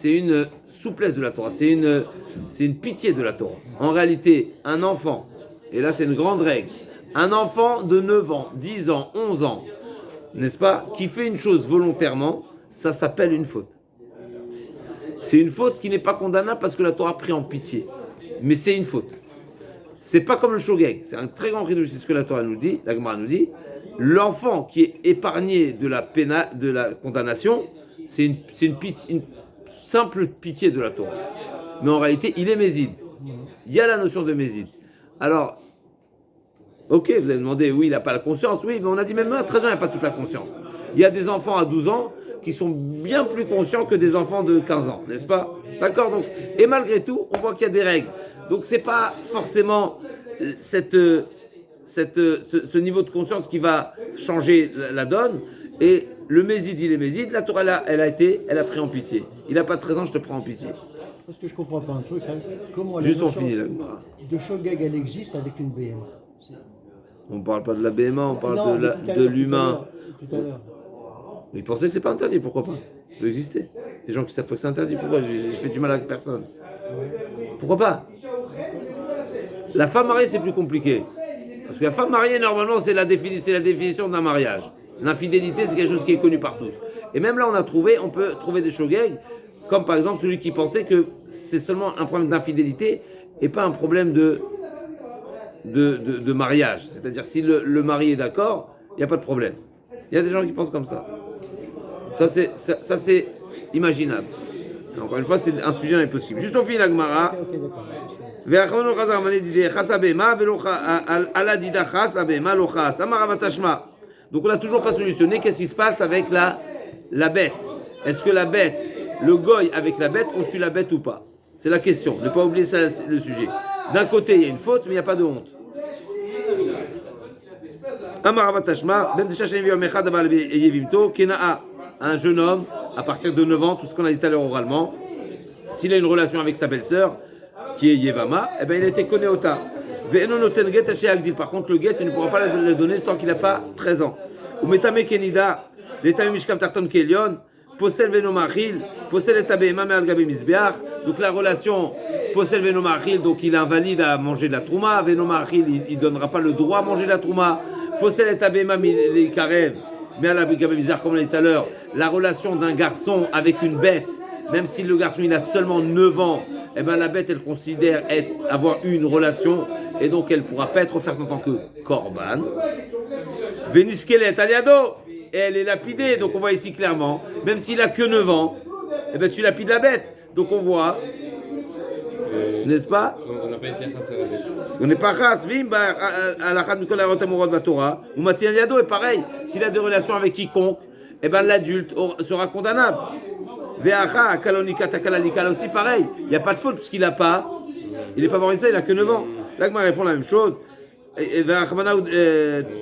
une souplesse de la Torah, c'est une pitié de la Torah. En réalité, un enfant, et là c'est une grande règle, un enfant de 9 ans, 10 ans, 11 ans, n'est-ce pas, qui fait une chose volontairement, ça s'appelle une faute. C'est une faute qui n'est pas condamnable parce que la Torah a pris en pitié. Mais c'est une faute. C'est pas comme le shogeg. C'est un très grand ridouche, c'est ce que la Torah nous dit, la Gemara nous dit. L'enfant qui est épargné de la condamnation, c'est une simple pitié de la Torah. Mais en réalité, il est méside. Il y a la notion de méside. Alors, ok, vous allez me demander, oui, il n'a pas la conscience. Oui, mais on a dit même à 13 ans, il n'y a pas toute la conscience. Il y a des enfants à 12 ans qui sont bien plus conscients que des enfants de 15 ans, n'est-ce pas? D'accord, donc, et malgré tout, on voit qu'il y a des règles. Donc, ce n'est pas forcément ce niveau de conscience qui va changer la donne. Et le méside, il est méside. La Torah, elle a pris en pitié. Il n'a pas 13 ans, je te prends en pitié. Parce que je ne comprends pas un truc. Hein. Comment Juste la on notion finit là. de shogeg, elle existe avec une BMA? On ne parle pas de la BMA, on parle Non, de l'humain. Tout à l'heure. Ils pensaient que c'est pas interdit, pourquoi pas? Ça peut exister. Des gens qui savent pas que c'est interdit, pourquoi? J'ai fait du mal à personne. Pourquoi pas? La femme mariée, c'est plus compliqué. Parce que la femme mariée, normalement, c'est la définition d'un mariage. L'infidélité, c'est quelque chose qui est connu par tous. Et même là, on peut trouver des shogeg, comme par exemple celui qui pensait que c'est seulement un problème d'infidélité et pas un problème de mariage. C'est-à-dire, si le mari est d'accord, il n'y a pas de problème. Il y a des gens qui pensent comme ça. Ça, c'est imaginable. Encore une fois, c'est un sujet impossible. Juste au fil, la Gemara. Donc, on n'a toujours pas solutionné. Qu'est-ce qui se passe avec la bête? Est-ce que la bête, le goy avec la bête, on tue la bête ou pas? C'est la question. Ne pas oublier ça, le sujet. D'un côté, il y a une faute, mais il n'y a pas de honte. Un jeune homme, à partir de 9 ans, tout ce qu'on a dit tout à l'heure oralement, s'il a une relation avec sa belle-sœur, qui est Yevama, eh ben il a été Konéota. Par contre, le guet, il ne pourra pas le donner tant qu'il n'a pas 13 ans. ou metame kenida, l'étamé mishkav tarton kelion, posel venomachil, posel et abéma me al gabe mizbeach. Donc la relation posel venomachil, donc il invalide à manger de la trouma, venomachil, il donnera pas le droit à manger de la trouma, posel et abéma mi karev, mais al gabe mizbeach, comme on l'a dit tout à l'heure, la relation d'un garçon avec une bête, même si le garçon il a seulement 9 ans, eh ben la bête elle considère avoir eu une relation et donc elle ne pourra pas être offerte en tant que korban. Veniskelet aliado, elle est lapidée, donc on voit ici clairement, même s'il a que 9 ans, eh ben tu lapides la bête. Donc on voit, n'est-ce pas? On n'a pas été face à la bête. On n'est pas chas, vim, à la chad mikol harot amorot batora, ou matin aliado est pareil, s'il a des relations avec quiconque, eh ben l'adulte sera condamnable. Ve'acha kalonika takalalikal aussi pareil, il n'y a pas de faute puisqu'il n'a pas, il n'est pas mort ça, il n'a que 9 ans. Là, je répond la même chose.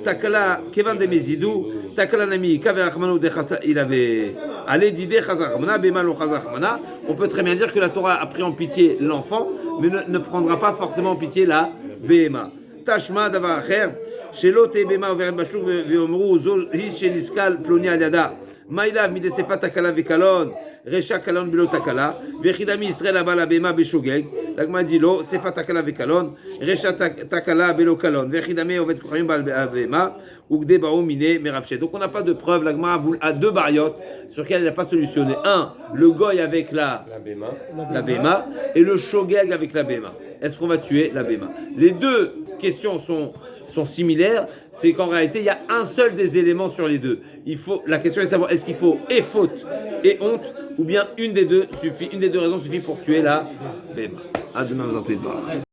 Takala kevan de mezidou, takala nami kaverachmanu de chasa, il avait allé d'idée chazachmana, bemalo chazachmana. On peut très bien dire que la Torah a pris en pitié l'enfant, mais ne prendra pas forcément en pitié la bema. Tashma davar acher, shelo te bema overet bashuk veomru zo hish sheniskal ploni al yada. Maïlav midesefa takala vekalon, recha kalon bilo takala, vechidami Israël abala bema beshogeg, l'agma dit lo, sefa takala vekalon, recha takala bilo kalon, vechidami ovet kuchayim bal bema, ugde bao mine meravche. Donc on n'a pas de preuve, l'agma a deux bariotes sur lesquelles elle n'a pas solutionné. Un, le goy avec la bema, et le shogeg avec la bema. Est-ce qu'on va tuer la bema? Les deux questions sont similaires, c'est qu'en réalité, il y a un seul des éléments sur les deux. La question est de savoir est-ce qu'il faut et faute et honte, ou bien une des deux raisons suffit pour tuer la bema. À demain, vous en faites pas.